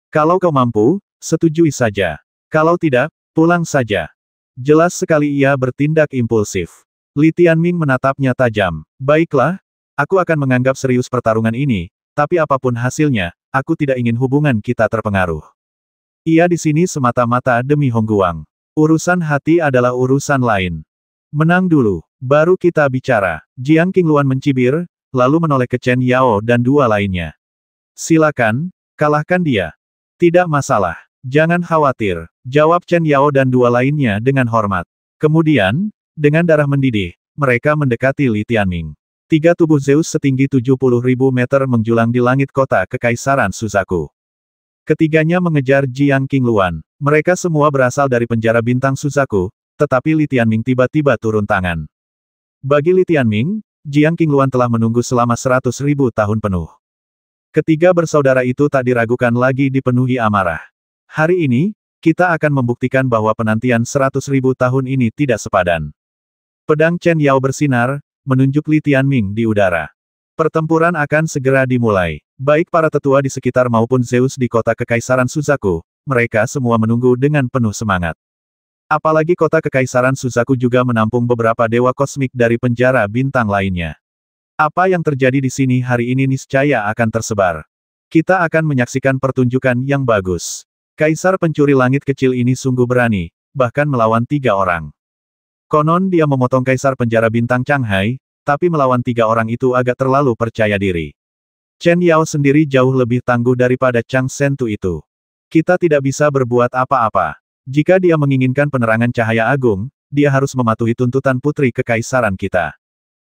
S1: Kalau kau mampu, setujui saja. Kalau tidak, pulang saja. Jelas sekali ia bertindak impulsif. Li Tianming menatapnya tajam. Baiklah, aku akan menganggap serius pertarungan ini, tapi apapun hasilnya, aku tidak ingin hubungan kita terpengaruh. Ia di sini semata-mata demi Hongguang. Urusan hati adalah urusan lain. Menang dulu, baru kita bicara. Jiang Qingluan mencibir, lalu menoleh ke Chen Yao dan dua lainnya. Silakan, kalahkan dia. Tidak masalah. Jangan khawatir, jawab Chen Yao dan dua lainnya dengan hormat. Kemudian, dengan darah mendidih, mereka mendekati Li Tianming. Tiga tubuh Zeus setinggi 70.000 meter menjulang di langit kota Kekaisaran Suzaku. Ketiganya mengejar Jiang Qingluan. Mereka semua berasal dari penjara bintang Suzaku, tetapi Li Tianming tiba-tiba turun tangan. Bagi Li Tianming, Jiang Qingluan telah menunggu selama 100.000 tahun penuh. Ketiga bersaudara itu tak diragukan lagi dipenuhi amarah. Hari ini, kita akan membuktikan bahwa penantian 100.000 tahun ini tidak sepadan. Pedang Chen Yao bersinar, menunjuk Li Tianming di udara. Pertempuran akan segera dimulai. Baik para tetua di sekitar maupun Zeus di kota Kekaisaran Suzaku, mereka semua menunggu dengan penuh semangat. Apalagi kota Kekaisaran Suzaku juga menampung beberapa dewa kosmik dari penjara bintang lainnya. Apa yang terjadi di sini hari ini niscaya akan tersebar. Kita akan menyaksikan pertunjukan yang bagus. Kaisar pencuri langit kecil ini sungguh berani, bahkan melawan 3 orang. Konon dia memotong kaisar penjara bintang Changhai, tapi melawan 3 orang itu agak terlalu percaya diri. Chen Yao sendiri jauh lebih tangguh daripada Chang Sentu itu. Kita tidak bisa berbuat apa-apa. Jika dia menginginkan penerangan cahaya agung, dia harus mematuhi tuntutan putri kekaisaran kita.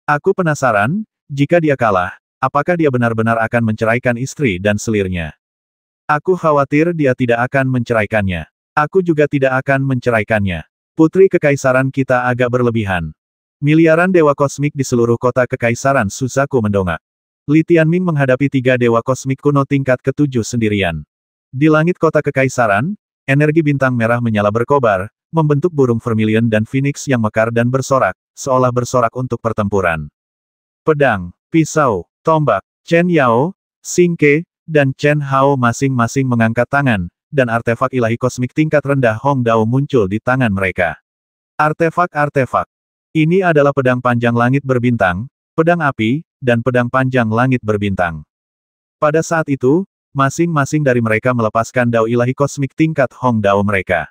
S1: Aku penasaran, jika dia kalah, apakah dia benar-benar akan menceraikan istri dan selirnya? Aku khawatir dia tidak akan menceraikannya. Aku juga tidak akan menceraikannya. Putri kekaisaran kita agak berlebihan. Miliaran dewa kosmik di seluruh kota kekaisaran Suzaku mendongak. Li Tianming menghadapi 3 dewa kosmik kuno tingkat ke-7 sendirian. Di langit kota kekaisaran, energi bintang merah menyala berkobar, membentuk burung vermilion dan phoenix yang mekar dan bersorak, seolah bersorak untuk pertempuran. Pedang, pisau, tombak, Chen Yao, Xing Ke, dan Chen Hao masing-masing mengangkat tangan, dan artefak ilahi kosmik tingkat rendah Hong Dao muncul di tangan mereka. Artefak-artefak. Ini adalah pedang panjang langit berbintang, pedang api, dan pedang panjang langit berbintang. Pada saat itu, masing-masing dari mereka melepaskan dao ilahi kosmik tingkat Hong Dao mereka.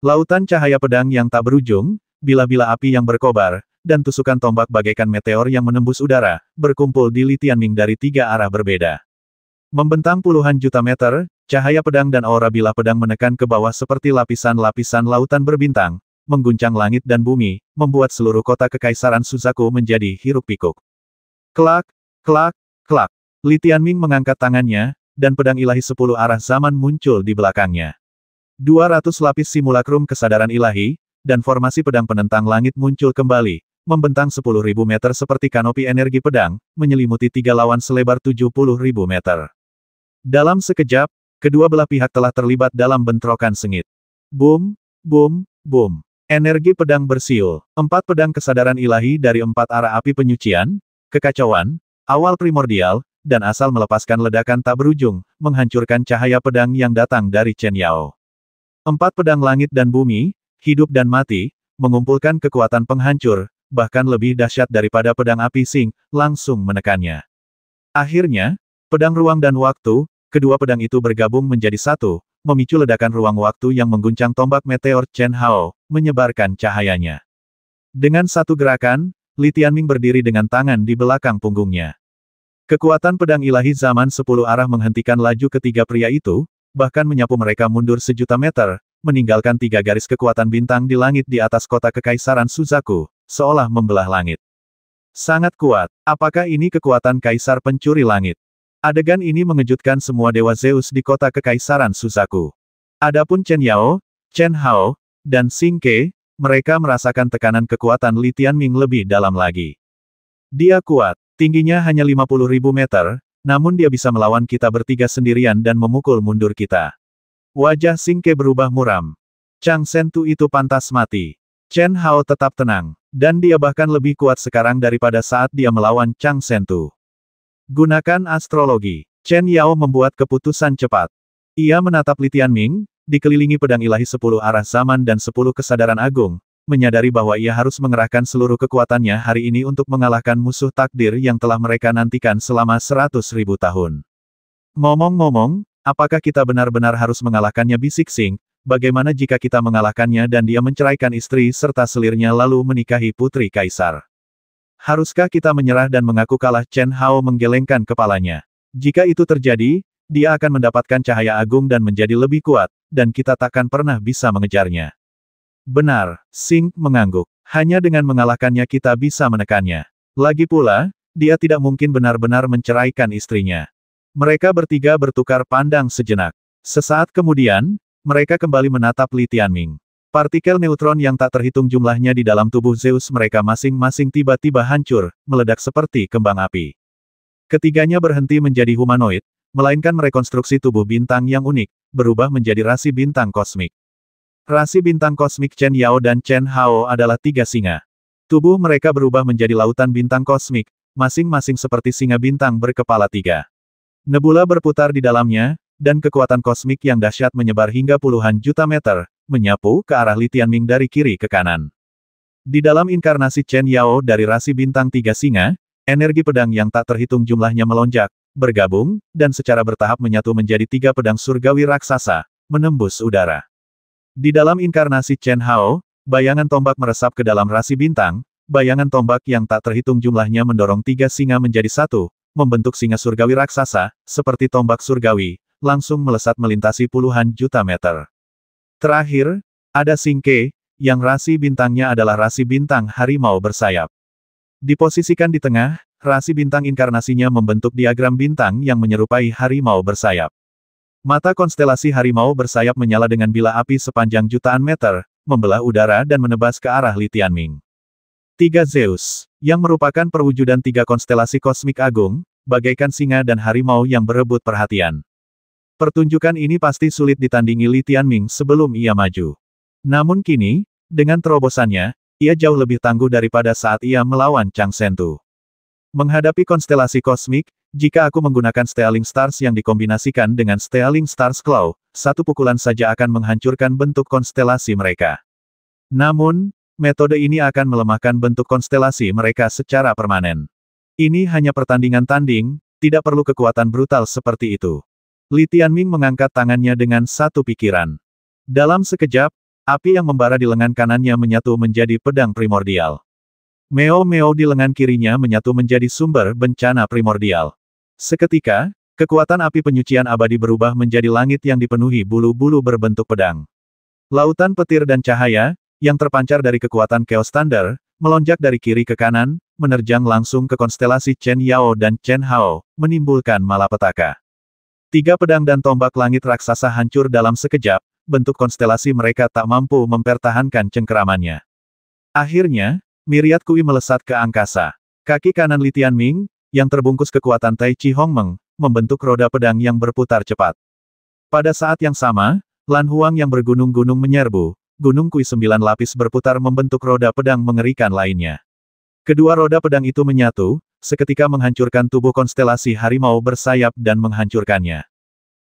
S1: Lautan cahaya pedang yang tak berujung, bila-bila api yang berkobar, dan tusukan tombak bagaikan meteor yang menembus udara, berkumpul di Li Tianming dari 3 arah berbeda. Membentang puluhan juta meter, cahaya pedang dan aura bilah pedang menekan ke bawah seperti lapisan-lapisan lautan berbintang, mengguncang langit dan bumi, membuat seluruh kota Kekaisaran Suzaku menjadi hiruk-pikuk. Klak, klak, klak. Li Tianming mengangkat tangannya, dan pedang ilahi 10 arah zaman muncul di belakangnya. 200 lapis simulakrum kesadaran ilahi, dan formasi pedang penentang langit muncul kembali, membentang 10.000 meter seperti kanopi energi pedang, menyelimuti 3 lawan selebar 70.000 meter. Dalam sekejap, kedua belah pihak telah terlibat dalam bentrokan sengit. Boom, boom, boom. Energi pedang bersiul. 4 pedang kesadaran ilahi dari 4 arah api penyucian, kekacauan, awal primordial, dan asal melepaskan ledakan tak berujung, menghancurkan cahaya pedang yang datang dari Chen Yao. 4 pedang langit dan bumi, hidup dan mati, mengumpulkan kekuatan penghancur, bahkan lebih dahsyat daripada pedang api Xing, langsung menekannya. Akhirnya, pedang ruang dan waktu, kedua pedang itu bergabung menjadi satu, memicu ledakan ruang waktu yang mengguncang tombak meteor Chen Hao, menyebarkan cahayanya. Dengan satu gerakan, Li Tianming berdiri dengan tangan di belakang punggungnya. Kekuatan pedang ilahi zaman 10 arah menghentikan laju ketiga pria itu, bahkan menyapu mereka mundur sejuta meter, meninggalkan 3 garis kekuatan bintang di langit di atas kota Kekaisaran Suzaku, seolah membelah langit. Sangat kuat. Apakah ini kekuatan Kaisar Pencuri Langit? Adegan ini mengejutkan semua dewa Zeus di kota Kekaisaran Suzaku. Adapun Chen Yao, Chen Hao, dan Xing Ke, mereka merasakan tekanan kekuatan Li Tianming lebih dalam lagi. Dia kuat, tingginya hanya 50.000 meter, namun dia bisa melawan kita bertiga sendirian dan memukul mundur kita. Wajah Xing Ke berubah muram. Chang Sentu itu pantas mati. Chen Hao tetap tenang, dan dia bahkan lebih kuat sekarang daripada saat dia melawan Chang Sentu. Gunakan astrologi. Chen Yao membuat keputusan cepat. Ia menatap Li Tianming, dikelilingi pedang ilahi 10 arah zaman dan 10 kesadaran agung, menyadari bahwa ia harus mengerahkan seluruh kekuatannya hari ini untuk mengalahkan musuh takdir yang telah mereka nantikan selama 100.000 tahun. Ngomong-ngomong, apakah kita benar-benar harus mengalahkannya, bisik Xing? Bagaimana jika kita mengalahkannya dan dia menceraikan istri serta selirnya lalu menikahi putri kaisar? Haruskah kita menyerah dan mengaku kalah? Chen Hao menggelengkan kepalanya. Jika itu terjadi, dia akan mendapatkan cahaya agung dan menjadi lebih kuat, dan kita takkan pernah bisa mengejarnya. Benar, Xing mengangguk. Hanya dengan mengalahkannya kita bisa menekannya. Lagi pula, dia tidak mungkin benar-benar menceraikan istrinya. Mereka bertiga bertukar pandang sejenak. Sesaat kemudian, mereka kembali menatap Li Tianming. Partikel neutron yang tak terhitung jumlahnya di dalam tubuh Zeus mereka masing-masing tiba-tiba hancur, meledak seperti kembang api. Ketiganya berhenti menjadi humanoid, melainkan merekonstruksi tubuh bintang yang unik, berubah menjadi rasi bintang kosmik. Rasi bintang kosmik Chen Yao dan Chen Hao adalah 3 singa. Tubuh mereka berubah menjadi lautan bintang kosmik, masing-masing seperti singa bintang berkepala 3. Nebula berputar di dalamnya, dan kekuatan kosmik yang dahsyat menyebar hingga puluhan juta meter, menyapu ke arah Li Tianming dari kiri ke kanan. Di dalam inkarnasi Chen Yao dari rasi bintang 3 singa, energi pedang yang tak terhitung jumlahnya melonjak, bergabung, dan secara bertahap menyatu menjadi 3 pedang surgawi raksasa, menembus udara. Di dalam inkarnasi Chen Hao, bayangan tombak meresap ke dalam rasi bintang, bayangan tombak yang tak terhitung jumlahnya mendorong 3 singa menjadi satu, membentuk singa surgawi raksasa, seperti tombak surgawi, langsung melesat melintasi puluhan juta meter. Terakhir, ada Xing Ke, yang rasi bintangnya adalah rasi bintang harimau bersayap. Diposisikan di tengah, rasi bintang inkarnasinya membentuk diagram bintang yang menyerupai harimau bersayap. Mata konstelasi harimau bersayap menyala dengan bila api sepanjang jutaan meter, membelah udara dan menebas ke arah Li Tianming. 3 Zeus, yang merupakan perwujudan 3 konstelasi kosmik agung, bagaikan singa dan harimau yang berebut perhatian. Pertunjukan ini pasti sulit ditandingi Li Tianming sebelum ia maju. Namun kini, dengan terobosannya, ia jauh lebih tangguh daripada saat ia melawan Chang Sentu. Menghadapi konstelasi kosmik, jika aku menggunakan Stealing Stars yang dikombinasikan dengan Stealing Stars Claw, satu pukulan saja akan menghancurkan bentuk konstelasi mereka. Namun, metode ini akan melemahkan bentuk konstelasi mereka secara permanen. Ini hanya pertandingan tanding, tidak perlu kekuatan brutal seperti itu. Li Tianming mengangkat tangannya dengan satu pikiran. Dalam sekejap, api yang membara di lengan kanannya menyatu menjadi pedang primordial. Meo-meo di lengan kirinya menyatu menjadi sumber bencana primordial. Seketika, kekuatan api penyucian abadi berubah menjadi langit yang dipenuhi bulu-bulu berbentuk pedang. Lautan petir dan cahaya, yang terpancar dari kekuatan Chaos Thunder, melonjak dari kiri ke kanan, menerjang langsung ke konstelasi Chen Yao dan Chen Hao, menimbulkan malapetaka. 3 pedang dan tombak langit raksasa hancur dalam sekejap, bentuk konstelasi mereka tak mampu mempertahankan cengkeramannya. Akhirnya, Myriad Kui melesat ke angkasa. Kaki kanan Li Tianming, yang terbungkus kekuatan Tai Chi Hongmeng, membentuk roda pedang yang berputar cepat. Pada saat yang sama, Lan Huang yang bergunung-gunung menyerbu, Gunung Kui 9 lapis berputar membentuk roda pedang mengerikan lainnya. Kedua roda pedang itu menyatu, seketika menghancurkan tubuh konstelasi harimau bersayap dan menghancurkannya.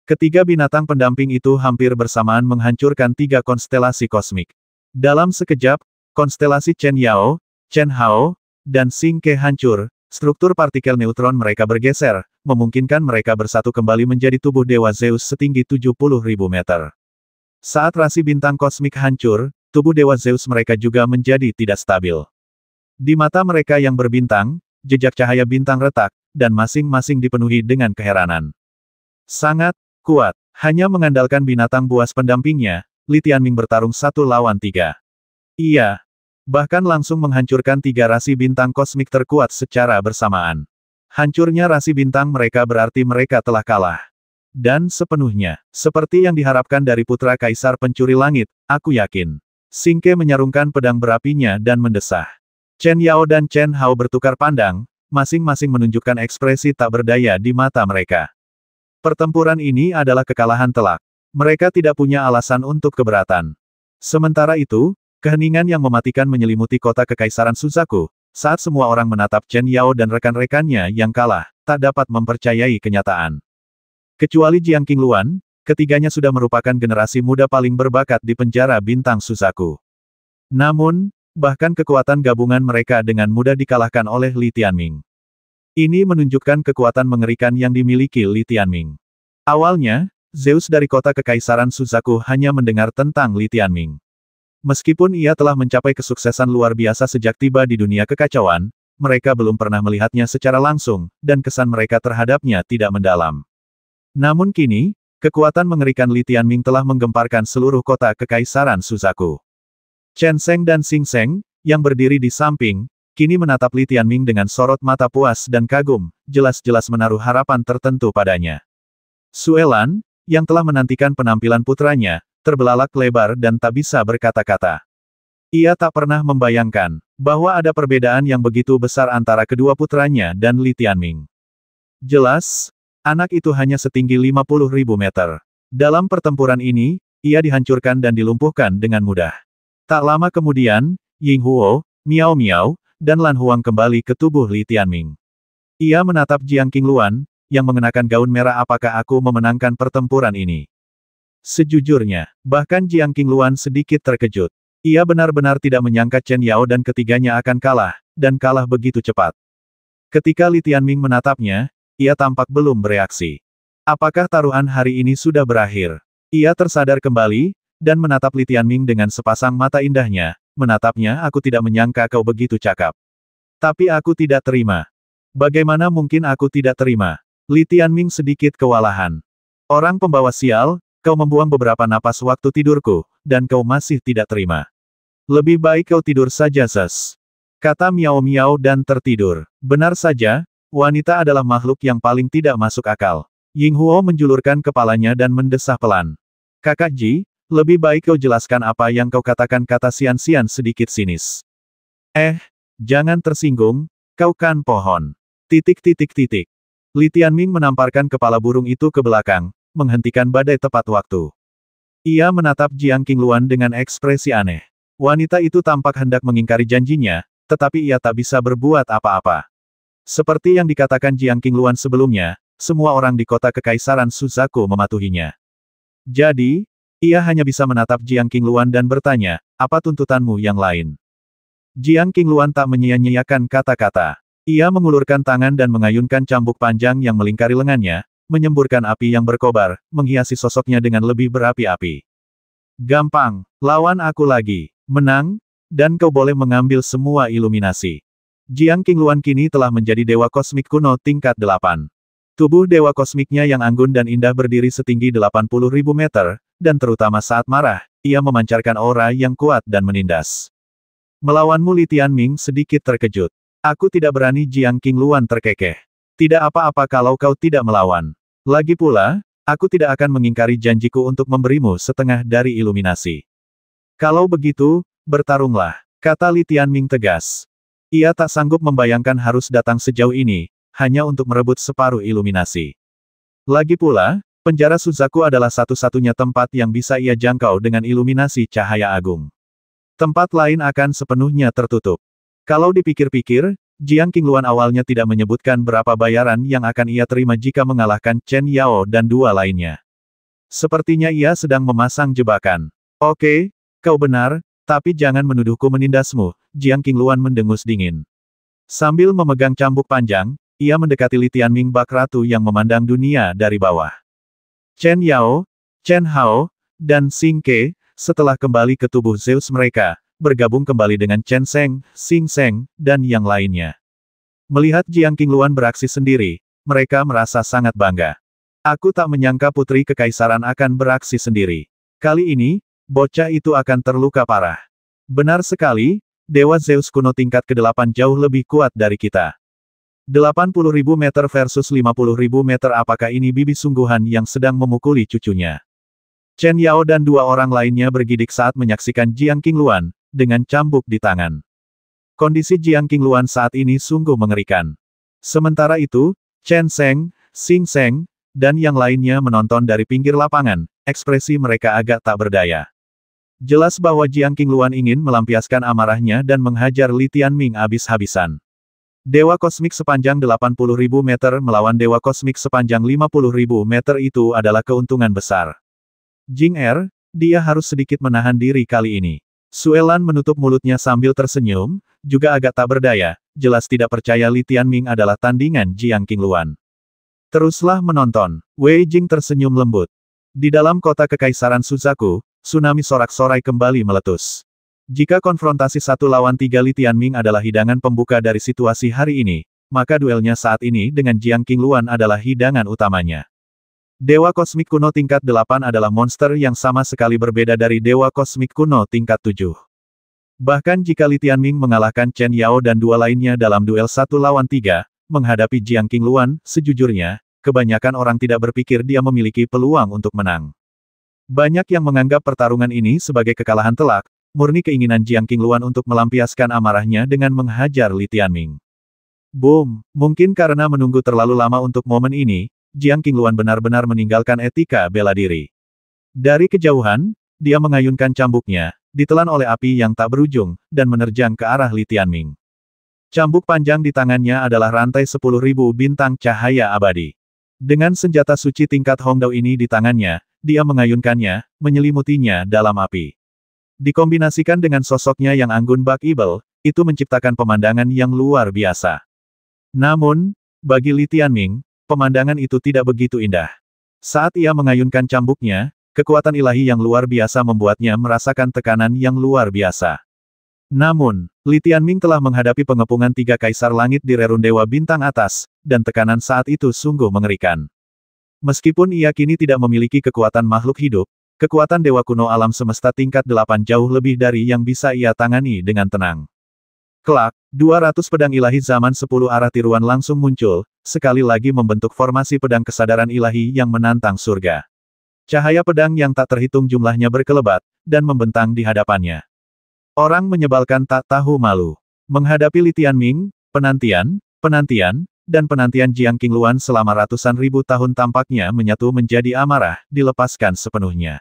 S1: Ketiga binatang pendamping itu hampir bersamaan menghancurkan 3 konstelasi kosmik. Dalam sekejap, konstelasi Chen Yao, Chen Hao, dan Xing Ke hancur, struktur partikel neutron mereka bergeser, memungkinkan mereka bersatu kembali menjadi tubuh Dewa Zeus setinggi 70.000 meter. Saat rasi bintang kosmik hancur, tubuh Dewa Zeus mereka juga menjadi tidak stabil. Di mata mereka yang berbintang, jejak cahaya bintang retak, dan masing-masing dipenuhi dengan keheranan. Sangat kuat, hanya mengandalkan binatang buas pendampingnya, Li Tianming bertarung 1 lawan 3. Iya, bahkan langsung menghancurkan 3 rasi bintang kosmik terkuat secara bersamaan. Hancurnya rasi bintang mereka berarti mereka telah kalah. Dan sepenuhnya, seperti yang diharapkan dari putra kaisar pencuri langit, aku yakin. Xing Ke menyarungkan pedang berapinya dan mendesah. Chen Yao dan Chen Hao bertukar pandang, masing-masing menunjukkan ekspresi tak berdaya di mata mereka. Pertempuran ini adalah kekalahan telak. Mereka tidak punya alasan untuk keberatan. Sementara itu, Keheningan yang mematikan menyelimuti kota Kekaisaran Suzaku, saat semua orang menatap Chen Yao dan rekan-rekannya yang kalah, tak dapat mempercayai kenyataan. Kecuali Jiang Qingluan, ketiganya sudah merupakan generasi muda paling berbakat di penjara bintang Suzaku. Namun, bahkan kekuatan gabungan mereka dengan mudah dikalahkan oleh Li Tianming. Ini menunjukkan kekuatan mengerikan yang dimiliki Li Tianming. Awalnya, Zeus dari kota Kekaisaran Suzaku hanya mendengar tentang Li Tianming. Meskipun ia telah mencapai kesuksesan luar biasa sejak tiba di dunia kekacauan, mereka belum pernah melihatnya secara langsung, dan kesan mereka terhadapnya tidak mendalam. Namun kini, kekuatan mengerikan Li Tianming telah menggemparkan seluruh kota Kekaisaran Suzaku. Chen Sheng dan Xing Sheng, yang berdiri di samping, kini menatap Li Tianming dengan sorot mata puas dan kagum, jelas-jelas menaruh harapan tertentu padanya. Sue Lan, yang telah menantikan penampilan putranya, terbelalak lebar dan tak bisa berkata-kata. Ia tak pernah membayangkan bahwa ada perbedaan yang begitu besar antara kedua putranya dan Li Tianming. Jelas, anak itu hanya setinggi 50.000 meter. Dalam pertempuran ini, ia dihancurkan dan dilumpuhkan dengan mudah. Tak lama kemudian, Ying Huo, Miao Miao, dan Lan Huang kembali ke tubuh Li Tianming. Ia menatap Jiang Qingluan, yang mengenakan gaun merah. Apakah aku memenangkan pertempuran ini? Sejujurnya, bahkan Jiang Qingluan sedikit terkejut. Ia benar-benar tidak menyangka Chen Yao dan ketiganya akan kalah, dan kalah begitu cepat. Ketika Li Tianming menatapnya, ia tampak belum bereaksi. Apakah taruhan hari ini sudah berakhir? Ia tersadar kembali, dan menatap Li Tianming dengan sepasang mata indahnya. Menatapnya, aku tidak menyangka kau begitu cakap. Tapi aku tidak terima. Bagaimana mungkin aku tidak terima? Li Tianming sedikit kewalahan. Orang pembawa sial, kau membuang beberapa napas waktu tidurku, dan kau masih tidak terima. Lebih baik kau tidur saja, Zes. Kata Miao Miao dan tertidur. Benar saja, wanita adalah makhluk yang paling tidak masuk akal. Ying Huo menjulurkan kepalanya dan mendesah pelan. Kakak Ji, lebih baik kau jelaskan apa yang kau katakan, kata Xian Xian sedikit sinis. Jangan tersinggung, kau kan pohon. Li Tianming menamparkan kepala burung itu ke belakang, menghentikan badai tepat waktu. Ia menatap Jiang Qingluan dengan ekspresi aneh. Wanita itu tampak hendak mengingkari janjinya, tetapi ia tak bisa berbuat apa-apa. Seperti yang dikatakan Jiang Qingluan sebelumnya, semua orang di kota Kekaisaran Suzaku mematuhinya. Jadi, ia hanya bisa menatap Jiang Qingluan dan bertanya, apa tuntutanmu yang lain? Jiang Qingluan tak menyia-nyiakan kata-kata. Ia mengulurkan tangan dan mengayunkan cambuk panjang yang melingkari lengannya, menyemburkan api yang berkobar, menghiasi sosoknya dengan lebih berapi-api. Gampang, lawan aku lagi, menang, dan kau boleh mengambil semua iluminasi. Jiang Qingluan kini telah menjadi dewa kosmik kuno tingkat 8. Tubuh dewa kosmiknya yang anggun dan indah berdiri setinggi 80.000 meter, dan terutama saat marah, ia memancarkan aura yang kuat dan menindas. Melawanmu, Li Tianming sedikit terkejut. Aku tidak berani, Jiang Qingluan terkekeh. Tidak apa-apa kalau kau tidak melawan. Lagi pula, aku tidak akan mengingkari janjiku untuk memberimu setengah dari iluminasi. Kalau begitu, bertarunglah, kata Li Tianming tegas. Ia tak sanggup membayangkan harus datang sejauh ini, hanya untuk merebut separuh iluminasi. Lagi pula, penjara Suzaku adalah satu-satunya tempat yang bisa ia jangkau dengan iluminasi cahaya agung. Tempat lain akan sepenuhnya tertutup. Kalau dipikir-pikir, Jiang Qingluan awalnya tidak menyebutkan berapa bayaran yang akan ia terima jika mengalahkan Chen Yao dan dua lainnya. Sepertinya ia sedang memasang jebakan. Oke, kau benar, tapi jangan menuduhku menindasmu, Jiang Qingluan mendengus dingin. Sambil memegang cambuk panjang, ia mendekati Li Tianming, bak ratu yang memandang dunia dari bawah. Chen Yao, Chen Hao, dan Xing Ke, setelah kembali ke tubuh Zeus mereka, bergabung kembali dengan Chen Sheng, Xing Sheng, dan yang lainnya. Melihat Jiang Qingluan beraksi sendiri, mereka merasa sangat bangga. Aku tak menyangka putri kekaisaran akan beraksi sendiri. Kali ini, bocah itu akan terluka parah. Benar sekali, Dewa Zeus kuno tingkat ke-8 jauh lebih kuat dari kita. 80.000 meter versus 50.000 meter, apakah ini bibi sungguhan yang sedang memukuli cucunya? Chen Yao dan dua orang lainnya bergidik saat menyaksikan Jiang Qingluan, dengan cambuk di tangan. Kondisi Jiang Qingluan saat ini sungguh mengerikan. Sementara itu, Chen Sheng, Xing Sheng, dan yang lainnya menonton dari pinggir lapangan, ekspresi mereka agak tak berdaya. Jelas bahwa Jiang Qingluan ingin melampiaskan amarahnya dan menghajar Li Tianming habis-habisan. Dewa kosmik sepanjang 80.000 meter melawan dewa kosmik sepanjang 50.000 meter itu adalah keuntungan besar. Jing Er, dia harus sedikit menahan diri kali ini. Suelan menutup mulutnya sambil tersenyum, juga agak tak berdaya, jelas tidak percaya Li Tianming adalah tandingan Jiang Qingluan. Teruslah menonton. Wei Jing tersenyum lembut. Di dalam kota Kekaisaran Suzaku, tsunami sorak-sorai kembali meletus. Jika konfrontasi 1 lawan 3 Li Tianming adalah hidangan pembuka dari situasi hari ini, maka duelnya saat ini dengan Jiang Qingluan adalah hidangan utamanya. Dewa kosmik kuno tingkat 8 adalah monster yang sama sekali berbeda dari dewa kosmik kuno tingkat 7. Bahkan jika Li Tianming mengalahkan Chen Yao dan dua lainnya dalam duel 1 lawan 3, menghadapi Jiang Qingluan, sejujurnya, kebanyakan orang tidak berpikir dia memiliki peluang untuk menang. Banyak yang menganggap pertarungan ini sebagai kekalahan telak, murni keinginan Jiang Qingluan untuk melampiaskan amarahnya dengan menghajar Li Tianming. Boom! Mungkin karena menunggu terlalu lama untuk momen ini, Jiang Qingluan benar-benar meninggalkan etika bela diri. Dari kejauhan, dia mengayunkan cambuknya, ditelan oleh api yang tak berujung, dan menerjang ke arah Li Tianming. Cambuk panjang di tangannya adalah rantai 10.000 bintang cahaya abadi. Dengan senjata suci tingkat Hongdao ini di tangannya, dia mengayunkannya, menyelimutinya dalam api. Dikombinasikan dengan sosoknya yang anggun bak ibel, itu menciptakan pemandangan yang luar biasa. Namun, bagi Li Tianming, pemandangan itu tidak begitu indah. Saat ia mengayunkan cambuknya, kekuatan ilahi yang luar biasa membuatnya merasakan tekanan yang luar biasa. Namun, Li Tianming telah menghadapi pengepungan 3 kaisar langit di rerun dewa bintang atas, dan tekanan saat itu sungguh mengerikan. Meskipun ia kini tidak memiliki kekuatan makhluk hidup, kekuatan dewa kuno alam semesta tingkat 8 jauh lebih dari yang bisa ia tangani dengan tenang. Kelak, 200 pedang ilahi zaman 10 arah tiruan langsung muncul, sekali lagi membentuk formasi pedang kesadaran ilahi yang menantang surga. Cahaya pedang yang tak terhitung jumlahnya berkelebat, dan membentang di hadapannya. Orang menyebalkan tak tahu malu. Menghadapi Li Tianming, penantian, dan penantian Jiang Qingluan selama ratusan ribu tahun tampaknya menyatu menjadi amarah, dilepaskan sepenuhnya.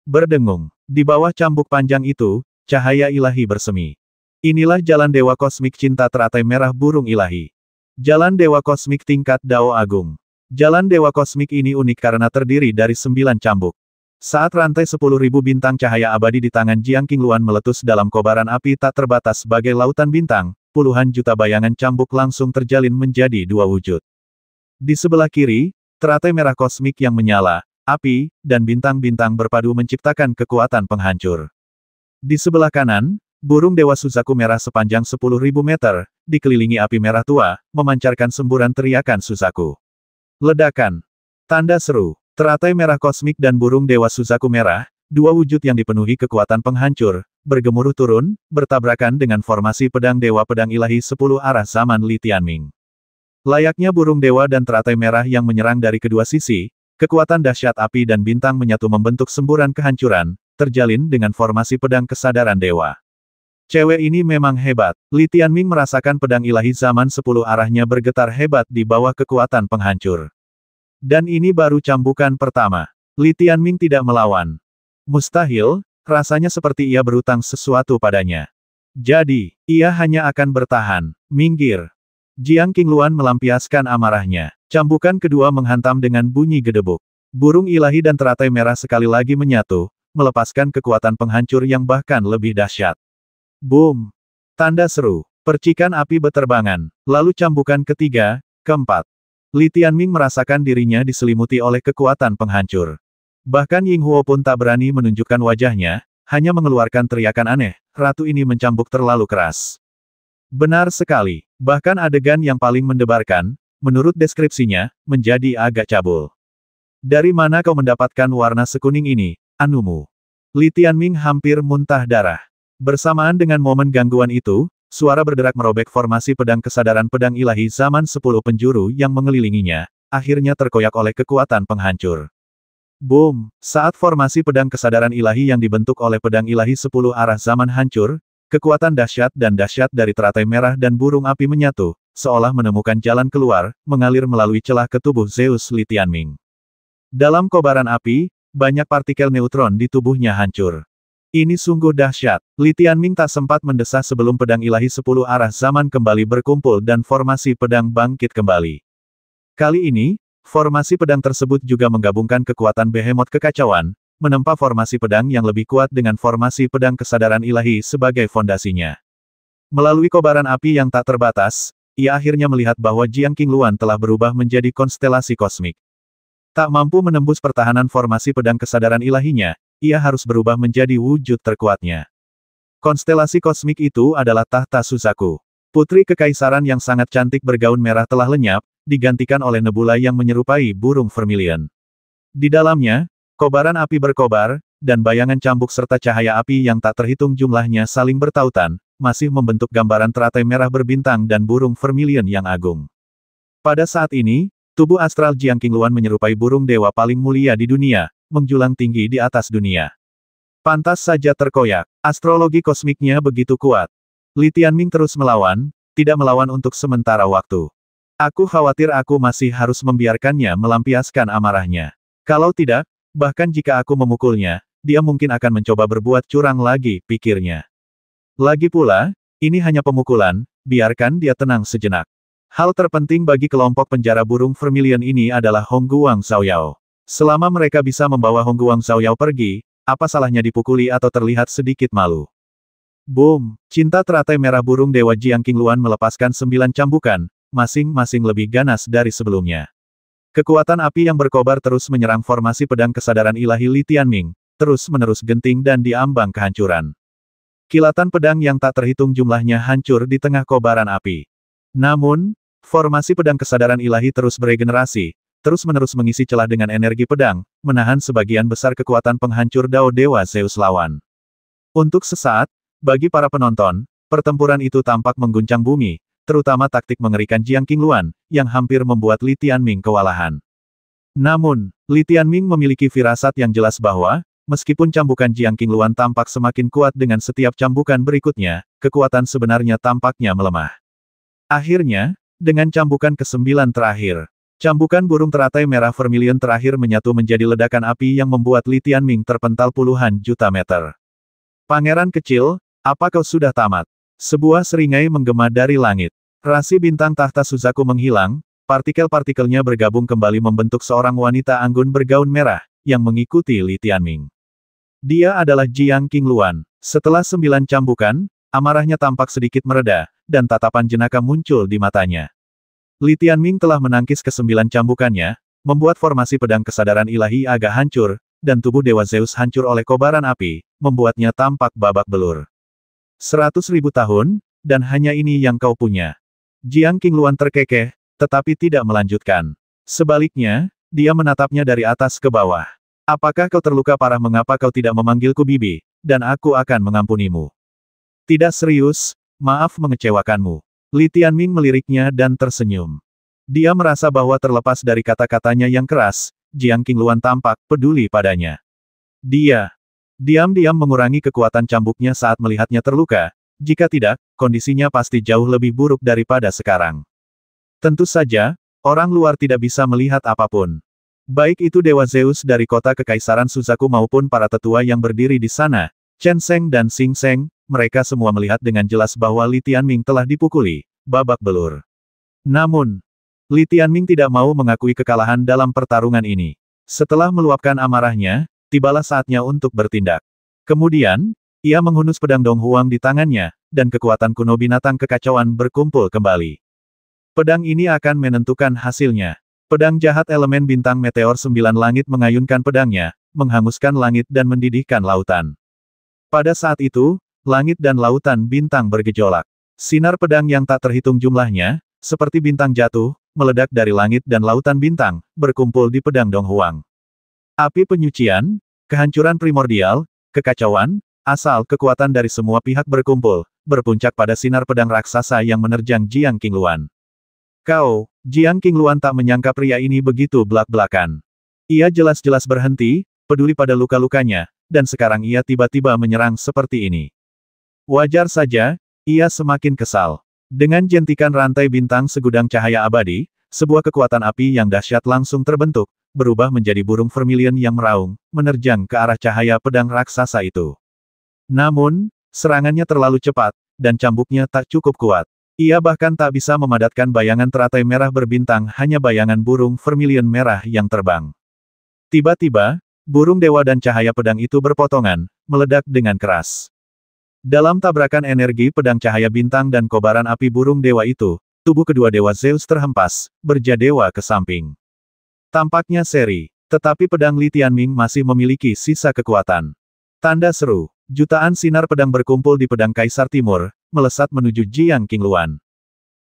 S1: Berdengung. Di bawah cambuk panjang itu, cahaya ilahi bersemi. Inilah jalan Dewa Kosmik Cinta teratai merah burung ilahi. Jalan Dewa Kosmik tingkat Dao Agung. Jalan Dewa Kosmik ini unik karena terdiri dari 9 cambuk. Saat rantai 10.000 bintang cahaya abadi di tangan Jiang Qingluan meletus dalam kobaran api tak terbatas sebagai lautan bintang, puluhan juta bayangan cambuk langsung terjalin menjadi 2 wujud. Di sebelah kiri, teratai merah kosmik yang menyala, api, dan bintang-bintang berpadu menciptakan kekuatan penghancur. Di sebelah kanan, burung dewa Suzaku merah sepanjang 10.000 meter, dikelilingi api merah tua, memancarkan semburan teriakan Suzaku. Ledakan. Tanda seru. Teratai merah kosmik dan burung dewa Suzaku merah, 2 wujud yang dipenuhi kekuatan penghancur, bergemuruh turun, bertabrakan dengan formasi pedang dewa pedang ilahi 10 arah zaman Li Tianming. Layaknya burung dewa dan teratai merah yang menyerang dari kedua sisi, kekuatan dahsyat api dan bintang menyatu membentuk semburan kehancuran, terjalin dengan formasi pedang kesadaran dewa. Cewek ini memang hebat. Li Tianming merasakan pedang ilahi zaman 10 arahnya bergetar hebat di bawah kekuatan penghancur. Dan ini baru cambukan pertama. Li Tianming tidak melawan. Mustahil, rasanya seperti ia berutang sesuatu padanya. Jadi, ia hanya akan bertahan. Minggir. Jiang Qingluan melampiaskan amarahnya. Cambukan kedua menghantam dengan bunyi gedebuk. Burung ilahi dan teratai merah sekali lagi menyatu, melepaskan kekuatan penghancur yang bahkan lebih dahsyat. Boom! Tanda seru. Percikan api beterbangan. Lalu cambukan ketiga, keempat. Li Tianming merasakan dirinya diselimuti oleh kekuatan penghancur. Bahkan Ying Huo pun tak berani menunjukkan wajahnya, hanya mengeluarkan teriakan aneh, ratu ini mencambuk terlalu keras. Benar sekali. Bahkan adegan yang paling mendebarkan, menurut deskripsinya, menjadi agak cabul. Dari mana kau mendapatkan warna sekuning ini, anumu? Li Tianming hampir muntah darah. Bersamaan dengan momen gangguan itu, suara berderak merobek formasi pedang kesadaran pedang ilahi zaman 10 penjuru yang mengelilinginya, akhirnya terkoyak oleh kekuatan penghancur. Boom! Saat formasi pedang kesadaran ilahi yang dibentuk oleh pedang ilahi 10 arah zaman hancur, kekuatan dahsyat dari teratai merah dan burung api menyatu, seolah menemukan jalan keluar, mengalir melalui celah ke tubuh Zeus Li Tianming. Dalam kobaran api, banyak partikel neutron di tubuhnya hancur. Ini sungguh dahsyat. Li Tianming tak sempat mendesah sebelum pedang ilahi 10 arah zaman kembali berkumpul dan formasi pedang bangkit kembali. Kali ini, formasi pedang tersebut juga menggabungkan kekuatan behemoth kekacauan, menempa formasi pedang yang lebih kuat dengan formasi pedang kesadaran ilahi sebagai fondasinya. Melalui kobaran api yang tak terbatas, ia akhirnya melihat bahwa Jiang Qingluan telah berubah menjadi konstelasi kosmik. Tak mampu menembus pertahanan formasi pedang kesadaran ilahinya, ia harus berubah menjadi wujud terkuatnya. Konstelasi kosmik itu adalah tahta Suzaku. Putri Kekaisaran yang sangat cantik bergaun merah telah lenyap, digantikan oleh nebula yang menyerupai burung vermilion. Di dalamnya, kobaran api berkobar, dan bayangan cambuk serta cahaya api yang tak terhitung jumlahnya saling bertautan, masih membentuk gambaran teratai merah berbintang dan burung vermilion yang agung. Pada saat ini, tubuh astral Jiang Qingluan menyerupai burung dewa paling mulia di dunia, menjulang tinggi di atas dunia. Pantas saja terkoyak, astrologi kosmiknya begitu kuat. Li Tianming terus melawan, tidak melawan untuk sementara waktu. Aku khawatir aku masih harus membiarkannya melampiaskan amarahnya. Kalau tidak, bahkan jika aku memukulnya, dia mungkin akan mencoba berbuat curang lagi, pikirnya. Lagi pula, ini hanya pemukulan, biarkan dia tenang sejenak. Hal terpenting bagi kelompok penjara burung vermilion ini adalah Hongguang Xiaoyao. Selama mereka bisa membawa Hongguang Xiaoyao pergi, apa salahnya dipukuli atau terlihat sedikit malu. Boom! Cinta teratai merah burung dewa Jiang Qingluan melepaskan 9 cambukan, masing-masing lebih ganas dari sebelumnya. Kekuatan api yang berkobar terus menyerang formasi pedang kesadaran ilahi Li Tianming, terus-menerus genting dan diambang kehancuran. Kilatan pedang yang tak terhitung jumlahnya hancur di tengah kobaran api. Namun, formasi pedang kesadaran ilahi terus beregenerasi, terus-menerus mengisi celah dengan energi pedang, menahan sebagian besar kekuatan penghancur Dao Dewa Zeus lawan. Untuk sesaat, bagi para penonton, pertempuran itu tampak mengguncang bumi, terutama taktik mengerikan Jiang Qingluan, yang hampir membuat Li Tianming kewalahan. Namun, Li Tianming memiliki firasat yang jelas bahwa, meskipun cambukan Jiang Qingluan tampak semakin kuat dengan setiap cambukan berikutnya, kekuatan sebenarnya tampaknya melemah. Akhirnya, dengan cambukan ke-9 terakhir, cambukan burung teratai merah vermilion terakhir menyatu menjadi ledakan api yang membuat Li Tianming terpental puluhan juta meter. Pangeran kecil, apa kau sudah tamat? Sebuah seringai menggema dari langit. Rasi bintang tahta Suzaku menghilang, partikel-partikelnya bergabung kembali membentuk seorang wanita anggun bergaun merah, yang mengikuti Li Tianming. Dia adalah Jiang Qingluan. Setelah 9 cambukan, amarahnya tampak sedikit mereda, dan tatapan jenaka muncul di matanya. Li Tianming telah menangkis ke-9 cambukannya, membuat formasi pedang kesadaran ilahi agak hancur, dan tubuh Dewa Zeus hancur oleh kobaran api, membuatnya tampak babak belur. 100.000 tahun, dan hanya ini yang kau punya. Jiang Qingluan terkekeh, tetapi tidak melanjutkan. Sebaliknya, dia menatapnya dari atas ke bawah. Apakah kau terluka parah? Mengapa kau tidak memanggilku bibi, dan aku akan mengampunimu? Tidak serius, maaf mengecewakanmu. Li Tianming meliriknya dan tersenyum. Dia merasa bahwa terlepas dari kata-katanya yang keras, Jiang Qingluan tampak peduli padanya. Dia diam-diam mengurangi kekuatan cambuknya saat melihatnya terluka, jika tidak, kondisinya pasti jauh lebih buruk daripada sekarang. Tentu saja, orang luar tidak bisa melihat apapun. Baik itu Dewa Zeus dari kota Kekaisaran Suzaku maupun para tetua yang berdiri di sana, Chen Sheng dan Xing Sheng, mereka semua melihat dengan jelas bahwa Li Tianming telah dipukuli, babak belur. Namun, Li Tianming tidak mau mengakui kekalahan dalam pertarungan ini. Setelah meluapkan amarahnya, tibalah saatnya untuk bertindak. Kemudian, ia menghunus pedang Dong Huang di tangannya, dan kekuatan kuno binatang kekacauan berkumpul kembali. Pedang ini akan menentukan hasilnya. Pedang jahat elemen bintang meteor 9 langit mengayunkan pedangnya, menghanguskan langit dan mendidihkan lautan. Pada saat itu, langit dan lautan bintang bergejolak. Sinar pedang yang tak terhitung jumlahnya, seperti bintang jatuh, meledak dari langit dan lautan bintang, berkumpul di pedang Dong Huang. Api penyucian, kehancuran primordial, kekacauan, asal kekuatan dari semua pihak berkumpul, berpuncak pada sinar pedang raksasa yang menerjang Jiang Qingluan. Jiang Qingluan tak menyangka pria ini begitu belak-belakan. Ia jelas-jelas berhenti, peduli pada luka-lukanya, dan sekarang ia tiba-tiba menyerang seperti ini. Wajar saja, ia semakin kesal. Dengan jentikan rantai bintang segudang cahaya abadi, sebuah kekuatan api yang dahsyat langsung terbentuk, berubah menjadi burung vermilion yang meraung, menerjang ke arah cahaya pedang raksasa itu. Namun, serangannya terlalu cepat, dan cambuknya tak cukup kuat. Ia bahkan tak bisa memadatkan bayangan teratai merah berbintang, hanya bayangan burung vermilion merah yang terbang. Tiba-tiba, burung dewa dan cahaya pedang itu berpotongan, meledak dengan keras. Dalam tabrakan energi pedang cahaya bintang dan kobaran api burung dewa itu, tubuh kedua dewa Zeus terhempas, berjadewa ke samping. Tampaknya seri, tetapi pedang Li Tianming masih memiliki sisa kekuatan. Tanda seru, jutaan sinar pedang berkumpul di pedang Kaisar Timur, melesat menuju Jiang Qingluan.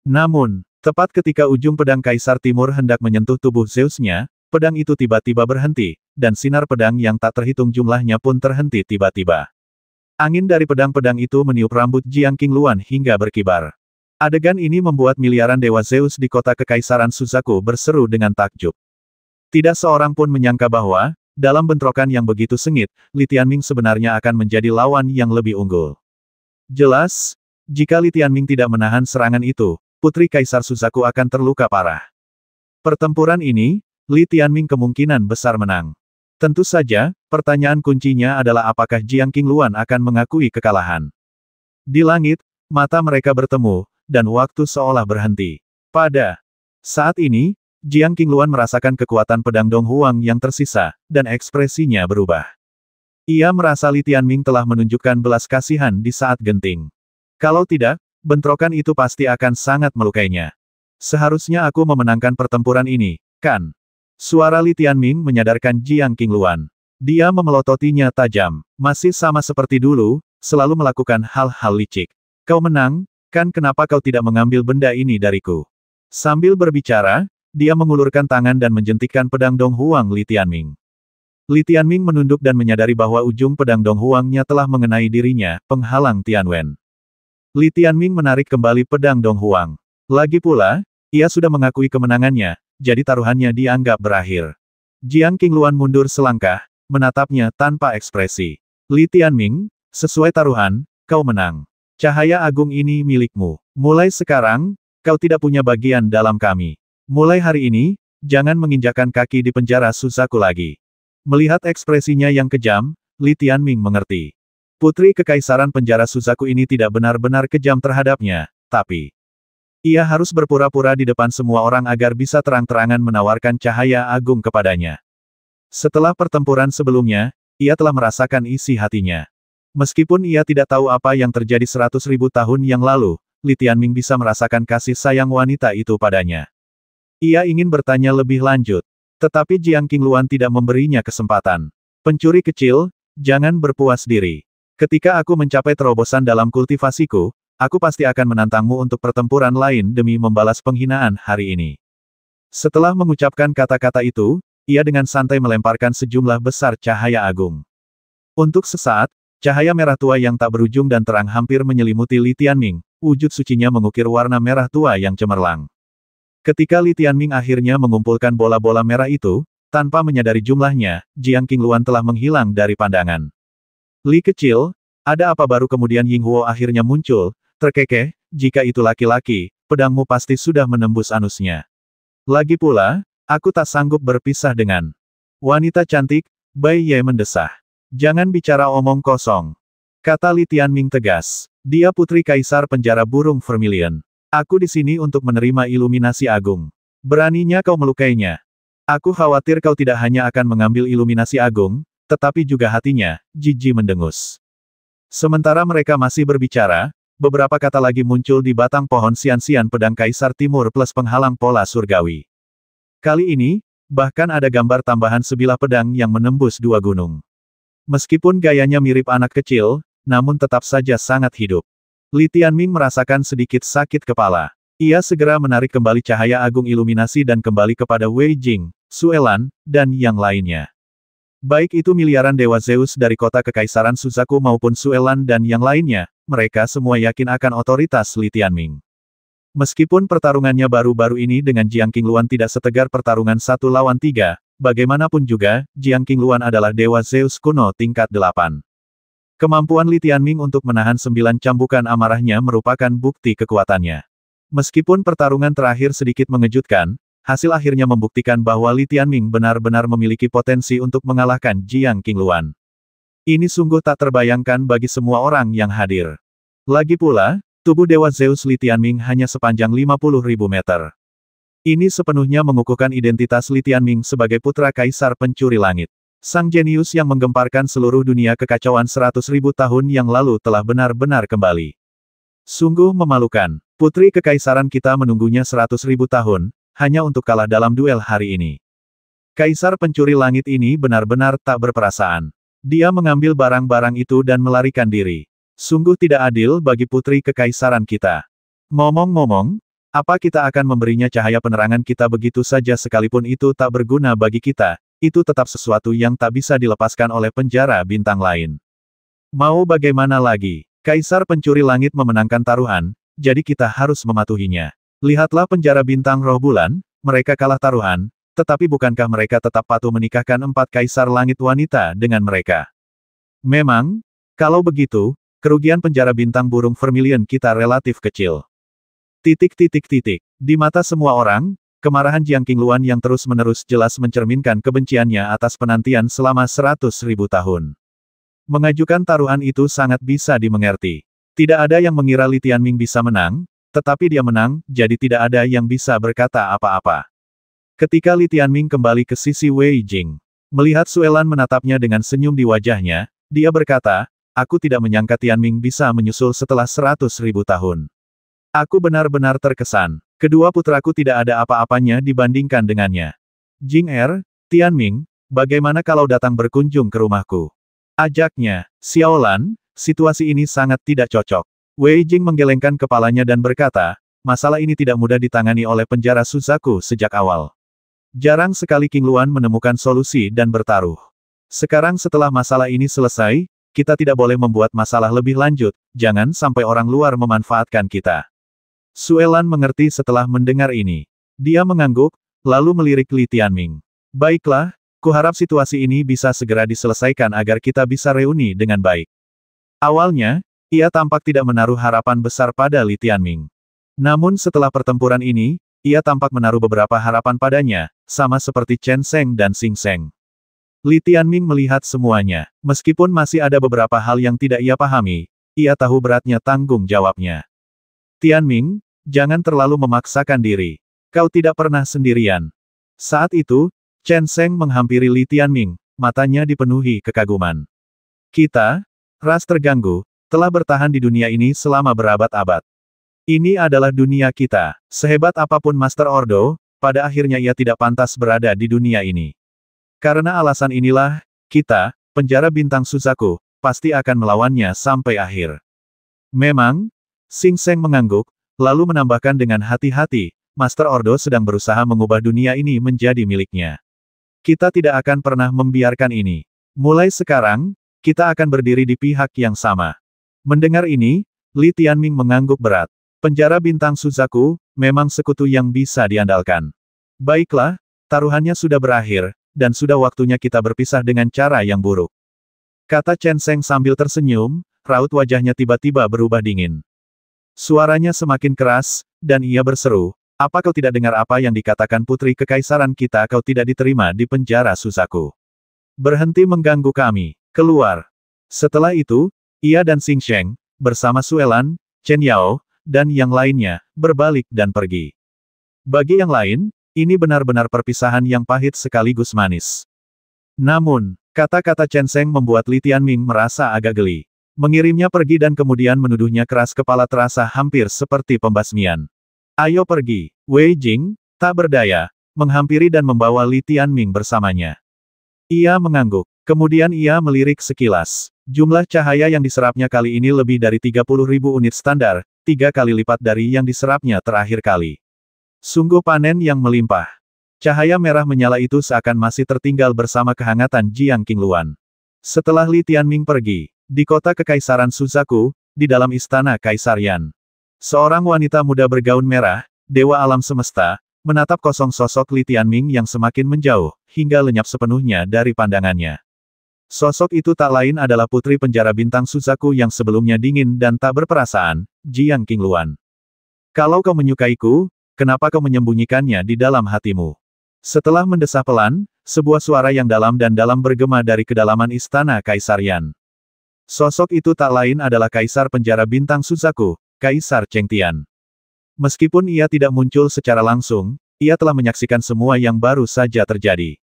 S1: Namun, tepat ketika ujung pedang Kaisar Timur hendak menyentuh tubuh Zeusnya, pedang itu tiba-tiba berhenti, dan sinar pedang yang tak terhitung jumlahnya pun terhenti tiba-tiba. Angin dari pedang-pedang itu meniup rambut Jiang Qingluan hingga berkibar. Adegan ini membuat miliaran dewa Zeus di kota Kekaisaran Suzaku berseru dengan takjub. Tidak seorang pun menyangka bahwa, dalam bentrokan yang begitu sengit, Li Tianming sebenarnya akan menjadi lawan yang lebih unggul. Jelas, jika Li Tianming tidak menahan serangan itu, Putri Kaisar Suzaku akan terluka parah. Pertempuran ini, Li Tianming kemungkinan besar menang. Tentu saja, pertanyaan kuncinya adalah apakah Jiang Qingluan akan mengakui kekalahan. Di langit, mata mereka bertemu, dan waktu seolah berhenti. Pada saat ini, Jiang Qingluan merasakan kekuatan pedang Dong Huang yang tersisa, dan ekspresinya berubah. Ia merasa Li Tianming telah menunjukkan belas kasihan di saat genting. Kalau tidak, bentrokan itu pasti akan sangat melukainya. Seharusnya aku memenangkan pertempuran ini, kan? Suara Li Tianming menyadarkan Jiang Qingluan. Dia memelototinya tajam. Masih sama seperti dulu, selalu melakukan hal-hal licik. Kau menang, kan? Kenapa kau tidak mengambil benda ini dariku? Sambil berbicara, dia mengulurkan tangan dan menjentikkan pedang Dong Huang Li Tianming. Li Tianming menunduk dan menyadari bahwa ujung pedang Dong Huangnya telah mengenai dirinya, penghalang Tianwen. Li Tianming menarik kembali pedang Dong Huang. Lagi pula, ia sudah mengakui kemenangannya, jadi taruhannya dianggap berakhir. Jiang Qingluan mundur selangkah, menatapnya tanpa ekspresi. Li Tianming, sesuai taruhan, kau menang. Cahaya agung ini milikmu. Mulai sekarang, kau tidak punya bagian dalam kami. Mulai hari ini, jangan menginjakkan kaki di penjara Suzaku lagi. Melihat ekspresinya yang kejam, Li Tianming mengerti. Putri Kekaisaran penjara Suzaku ini tidak benar-benar kejam terhadapnya, tapi ia harus berpura-pura di depan semua orang agar bisa terang-terangan menawarkan cahaya agung kepadanya. Setelah pertempuran sebelumnya, ia telah merasakan isi hatinya. Meskipun ia tidak tahu apa yang terjadi 100.000 tahun yang lalu, Li Tianming bisa merasakan kasih sayang wanita itu padanya. Ia ingin bertanya lebih lanjut. Tetapi Jiang Qingluan tidak memberinya kesempatan. Pencuri kecil, jangan berpuas diri. Ketika aku mencapai terobosan dalam kultivasiku, aku pasti akan menantangmu untuk pertempuran lain demi membalas penghinaan hari ini. Setelah mengucapkan kata-kata itu, ia dengan santai melemparkan sejumlah besar cahaya agung. Untuk sesaat, cahaya merah tua yang tak berujung dan terang hampir menyelimuti Li Tianming, wujud sucinya mengukir warna merah tua yang cemerlang. Ketika Li Tianming akhirnya mengumpulkan bola-bola merah itu, tanpa menyadari jumlahnya, Jiang Qingluan telah menghilang dari pandangan. Li kecil, ada apa? Baru kemudian Ying Huo akhirnya muncul, terkekeh, jika itu laki-laki, pedangmu pasti sudah menembus anusnya. Lagi pula, aku tak sanggup berpisah dengan wanita cantik, Bai Ye mendesah. Jangan bicara omong kosong, kata Li Tianming tegas. Dia putri kaisar penjara burung vermilion. Aku di sini untuk menerima iluminasi agung. Beraninya kau melukainya. Aku khawatir kau tidak hanya akan mengambil iluminasi agung, tetapi juga hatinya. Jiji mendengus. Sementara mereka masih berbicara, beberapa kata lagi muncul di batang pohon sian-sian pedang Kaisar Timur plus penghalang pola surgawi. Kali ini, bahkan ada gambar tambahan sebilah pedang yang menembus dua gunung. Meskipun gayanya mirip anak kecil, namun tetap saja sangat hidup. Li Tianming merasakan sedikit sakit kepala. Ia segera menarik kembali cahaya agung iluminasi dan kembali kepada Wei Jing, Suelan, dan yang lainnya. Baik itu miliaran dewa Zeus dari kota Kekaisaran Suzaku maupun Suelan dan yang lainnya, mereka semua yakin akan otoritas Li Tianming. Meskipun pertarungannya baru-baru ini dengan Jiang Qingluan tidak setegar pertarungan 1 lawan 3, bagaimanapun juga, Jiang Qingluan adalah dewa Zeus kuno tingkat 8. Kemampuan Li Tianming untuk menahan 9 cambukan amarahnya merupakan bukti kekuatannya. Meskipun pertarungan terakhir sedikit mengejutkan, hasil akhirnya membuktikan bahwa Li Tianming benar-benar memiliki potensi untuk mengalahkan Jiang Qingluan. Ini sungguh tak terbayangkan bagi semua orang yang hadir. Lagi pula, tubuh Dewa Zeus Li Tianming hanya sepanjang 50.000 meter. Ini sepenuhnya mengukuhkan identitas Li Tianming sebagai putra Kaisar Pencuri Langit. Sang jenius yang menggemparkan seluruh dunia kekacauan 100.000 tahun yang lalu telah benar-benar kembali. Sungguh memalukan, putri kekaisaran kita menunggunya 100.000 tahun, hanya untuk kalah dalam duel hari ini. Kaisar Pencuri Langit ini benar-benar tak berperasaan. Dia mengambil barang-barang itu dan melarikan diri. Sungguh tidak adil bagi putri kekaisaran kita. Ngomong-ngomong, apa kita akan memberinya cahaya penerangan kita begitu saja sekalipun itu tak berguna bagi kita, itu tetap sesuatu yang tak bisa dilepaskan oleh penjara bintang lain. Mau bagaimana lagi? Kaisar Pencuri Langit memenangkan taruhan, jadi kita harus mematuhinya. Lihatlah penjara bintang roh bulan, mereka kalah taruhan, tetapi bukankah mereka tetap patuh menikahkan 4 kaisar langit wanita dengan mereka? Memang, kalau begitu, kerugian penjara bintang burung vermilion kita relatif kecil. Di mata semua orang, kemarahan Jiang Qingluan yang terus-menerus jelas mencerminkan kebenciannya atas penantian selama 100.000 tahun. Mengajukan taruhan itu sangat bisa dimengerti. Tidak ada yang mengira Li Tianming bisa menang, tetapi dia menang, jadi tidak ada yang bisa berkata apa-apa. Ketika Li Tianming kembali ke sisi Wei Jing, melihat Suelan menatapnya dengan senyum di wajahnya, dia berkata, "Aku tidak menyangka Tianming bisa menyusul setelah 100.000 tahun. Aku benar-benar terkesan. Kedua putraku tidak ada apa-apanya dibandingkan dengannya. Jing Tianming, bagaimana kalau datang berkunjung ke rumahku?" Ajaknya, Xiaolan, situasi ini sangat tidak cocok. Wei Jing menggelengkan kepalanya dan berkata, masalah ini tidak mudah ditangani oleh penjara Suzaku sejak awal. Jarang sekali Qingluan menemukan solusi dan bertaruh. Sekarang setelah masalah ini selesai, kita tidak boleh membuat masalah lebih lanjut, jangan sampai orang luar memanfaatkan kita. Suelan mengerti setelah mendengar ini. Dia mengangguk, lalu melirik Li Tianming. Baiklah, kuharap situasi ini bisa segera diselesaikan agar kita bisa reuni dengan baik. Awalnya, ia tampak tidak menaruh harapan besar pada Li Tianming. Namun setelah pertempuran ini, ia tampak menaruh beberapa harapan padanya, sama seperti Chen Sheng dan Xing Sheng. Li Tianming melihat semuanya. Meskipun masih ada beberapa hal yang tidak ia pahami, ia tahu beratnya tanggung jawabnya. Tianming, jangan terlalu memaksakan diri. Kau tidak pernah sendirian. Saat itu, Chen Sheng menghampiri Li Tianming, matanya dipenuhi kekaguman. Kita, ras terganggu, telah bertahan di dunia ini selama berabad-abad. Ini adalah dunia kita. Sehebat apapun Master Ordo, pada akhirnya ia tidak pantas berada di dunia ini. Karena alasan inilah, kita, penjara bintang Suzaku, pasti akan melawannya sampai akhir. Memang, Xing Sheng mengangguk, lalu menambahkan dengan hati-hati, Master Ordo sedang berusaha mengubah dunia ini menjadi miliknya. Kita tidak akan pernah membiarkan ini. Mulai sekarang, kita akan berdiri di pihak yang sama. Mendengar ini, Li Tianming mengangguk berat. Penjara bintang Suzaku, memang sekutu yang bisa diandalkan. Baiklah, taruhannya sudah berakhir, dan sudah waktunya kita berpisah dengan cara yang buruk. Kata Chen Sheng sambil tersenyum, raut wajahnya tiba-tiba berubah dingin. Suaranya semakin keras, dan ia berseru, apa kau tidak dengar apa yang dikatakan putri kekaisaran kita? Kau tidak diterima di penjara Suzaku. Berhenti mengganggu kami, keluar. Setelah itu, ia dan Xing Sheng, bersama Suelan, Chen Yao, dan yang lainnya, berbalik dan pergi. Bagi yang lain, ini benar-benar perpisahan yang pahit sekaligus manis. Namun, kata-kata Chen Sheng membuat Li Tianming merasa agak geli. Mengirimnya pergi dan kemudian menuduhnya keras kepala terasa hampir seperti pembasmian. Ayo pergi. Wei Jing, tak berdaya, menghampiri dan membawa Li Tianming bersamanya. Ia mengangguk. Kemudian ia melirik sekilas. Jumlah cahaya yang diserapnya kali ini lebih dari 30.000 unit standar, 3 kali lipat dari yang diserapnya terakhir kali. Sungguh panen yang melimpah. Cahaya merah menyala itu seakan masih tertinggal bersama kehangatan Jiang Qingluan. Setelah Li Tianming pergi, di kota kekaisaran Suzaku, di dalam istana Kaisar Yan. Seorang wanita muda bergaun merah, dewa alam semesta, menatap kosong sosok Li Tianming yang semakin menjauh, hingga lenyap sepenuhnya dari pandangannya. Sosok itu tak lain adalah putri penjara bintang Suzaku yang sebelumnya dingin dan tak berperasaan, Jiang Qingluan. Kalau kau menyukaiku, kenapa kau menyembunyikannya di dalam hatimu? Setelah mendesah pelan, sebuah suara yang dalam dan dalam bergema dari kedalaman istana Kaisar Yan. Sosok itu tak lain adalah Kaisar Penjara Bintang Suzaku, Kaisar Cheng Tian. Meskipun ia tidak muncul secara langsung, ia telah menyaksikan semua yang baru saja terjadi.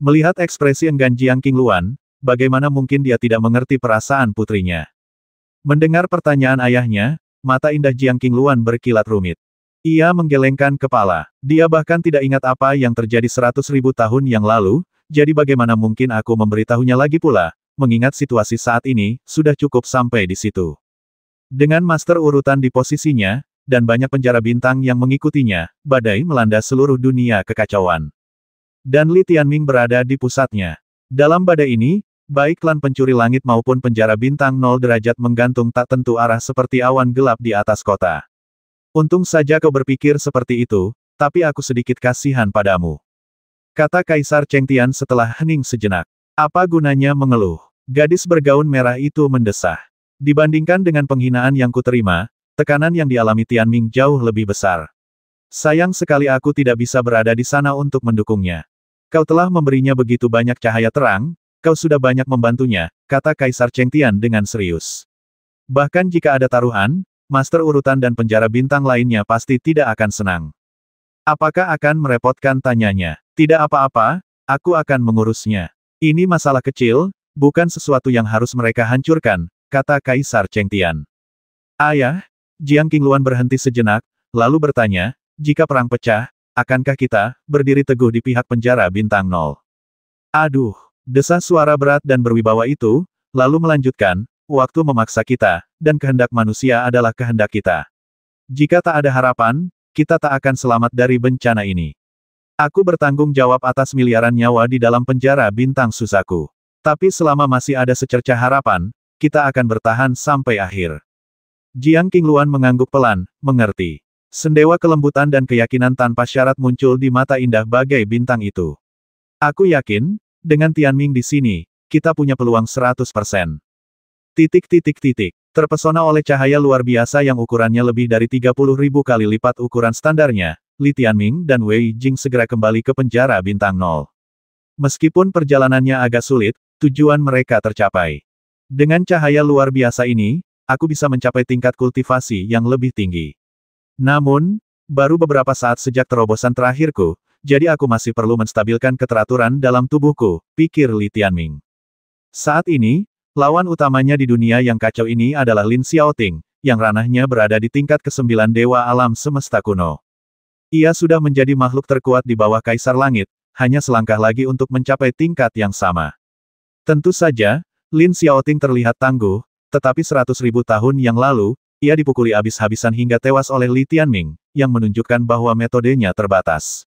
S1: Melihat ekspresi enggan Jiang Qingluan, bagaimana mungkin dia tidak mengerti perasaan putrinya. Mendengar pertanyaan ayahnya, mata indah Jiang Qingluan berkilat rumit. Ia menggelengkan kepala. Dia bahkan tidak ingat apa yang terjadi 100.000 tahun yang lalu, jadi bagaimana mungkin aku memberitahunya lagi pula, mengingat situasi saat ini, sudah cukup sampai di situ. Dengan master urutan di posisinya, dan banyak penjara bintang yang mengikutinya, badai melanda seluruh dunia kekacauan. Dan Li Tianming berada di pusatnya. Dalam badai ini, baik klan pencuri langit maupun penjara bintang 0 derajat menggantung tak tentu arah seperti awan gelap di atas kota. Untung saja kau berpikir seperti itu, tapi aku sedikit kasihan padamu. Kata Kaisar Cheng Tian setelah hening sejenak. Apa gunanya mengeluh? Gadis bergaun merah itu mendesah. Dibandingkan dengan penghinaan yang kuterima, tekanan yang dialami Tianming jauh lebih besar. Sayang sekali aku tidak bisa berada di sana untuk mendukungnya. Kau telah memberinya begitu banyak cahaya terang, kau sudah banyak membantunya, kata Kaisar Cheng Tian dengan serius. Bahkan jika ada taruhan, master urutan dan penjara bintang lainnya pasti tidak akan senang. Apakah akan merepotkan, tanyanya. Tidak apa-apa, aku akan mengurusnya. Ini masalah kecil, bukan sesuatu yang harus mereka hancurkan, kata Kaisar Cheng Tian. Ayah, Jiang Qingluan berhenti sejenak, lalu bertanya, jika perang pecah, akankah kita berdiri teguh di pihak penjara bintang 0? Aduh, desah suara berat dan berwibawa itu, lalu melanjutkan, waktu memaksa kita, dan kehendak manusia adalah kehendak kita. Jika tak ada harapan, kita tak akan selamat dari bencana ini. Aku bertanggung jawab atas miliaran nyawa di dalam penjara bintang Suzaku. Tapi selama masih ada secercah harapan, kita akan bertahan sampai akhir. Jiang Qingluan mengangguk pelan, mengerti. Sendewa kelembutan dan keyakinan tanpa syarat muncul di mata indah bagai bintang itu. Aku yakin, dengan Tianming di sini, kita punya peluang 100%. Terpesona oleh cahaya luar biasa yang ukurannya lebih dari 30.000 kali lipat ukuran standarnya, Li Tianming dan Wei Jing segera kembali ke penjara bintang 0. Meskipun perjalanannya agak sulit, tujuan mereka tercapai. Dengan cahaya luar biasa ini, aku bisa mencapai tingkat kultivasi yang lebih tinggi. Namun, baru beberapa saat sejak terobosan terakhirku, jadi aku masih perlu menstabilkan keteraturan dalam tubuhku, pikir Li Tianming. Saat ini, lawan utamanya di dunia yang kacau ini adalah Lin Xiaoting, yang ranahnya berada di tingkat ke-9 Dewa Alam Semesta Kuno. Ia sudah menjadi makhluk terkuat di bawah Kaisar Langit, hanya selangkah lagi untuk mencapai tingkat yang sama. Tentu saja, Lin Xiaoting terlihat tangguh, tetapi 100.000 tahun yang lalu, ia dipukuli habis-habisan hingga tewas oleh Li Tianming, yang menunjukkan bahwa metodenya terbatas.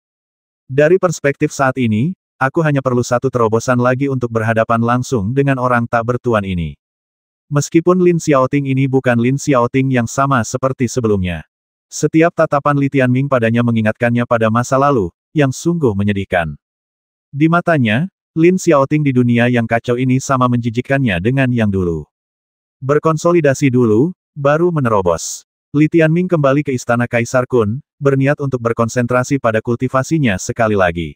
S1: Dari perspektif saat ini, aku hanya perlu satu terobosan lagi untuk berhadapan langsung dengan orang tak bertuan ini. Meskipun Lin Xiaoting ini bukan Lin Xiaoting yang sama seperti sebelumnya. Setiap tatapan Li Tianming padanya mengingatkannya pada masa lalu, yang sungguh menyedihkan. Di matanya, Lin Xiaoting di dunia yang kacau ini sama menjijikkannya dengan yang dulu. Berkonsolidasi dulu, baru menerobos. Li Tianming kembali ke istana Kaisar Kun, berniat untuk berkonsentrasi pada kultivasinya sekali lagi.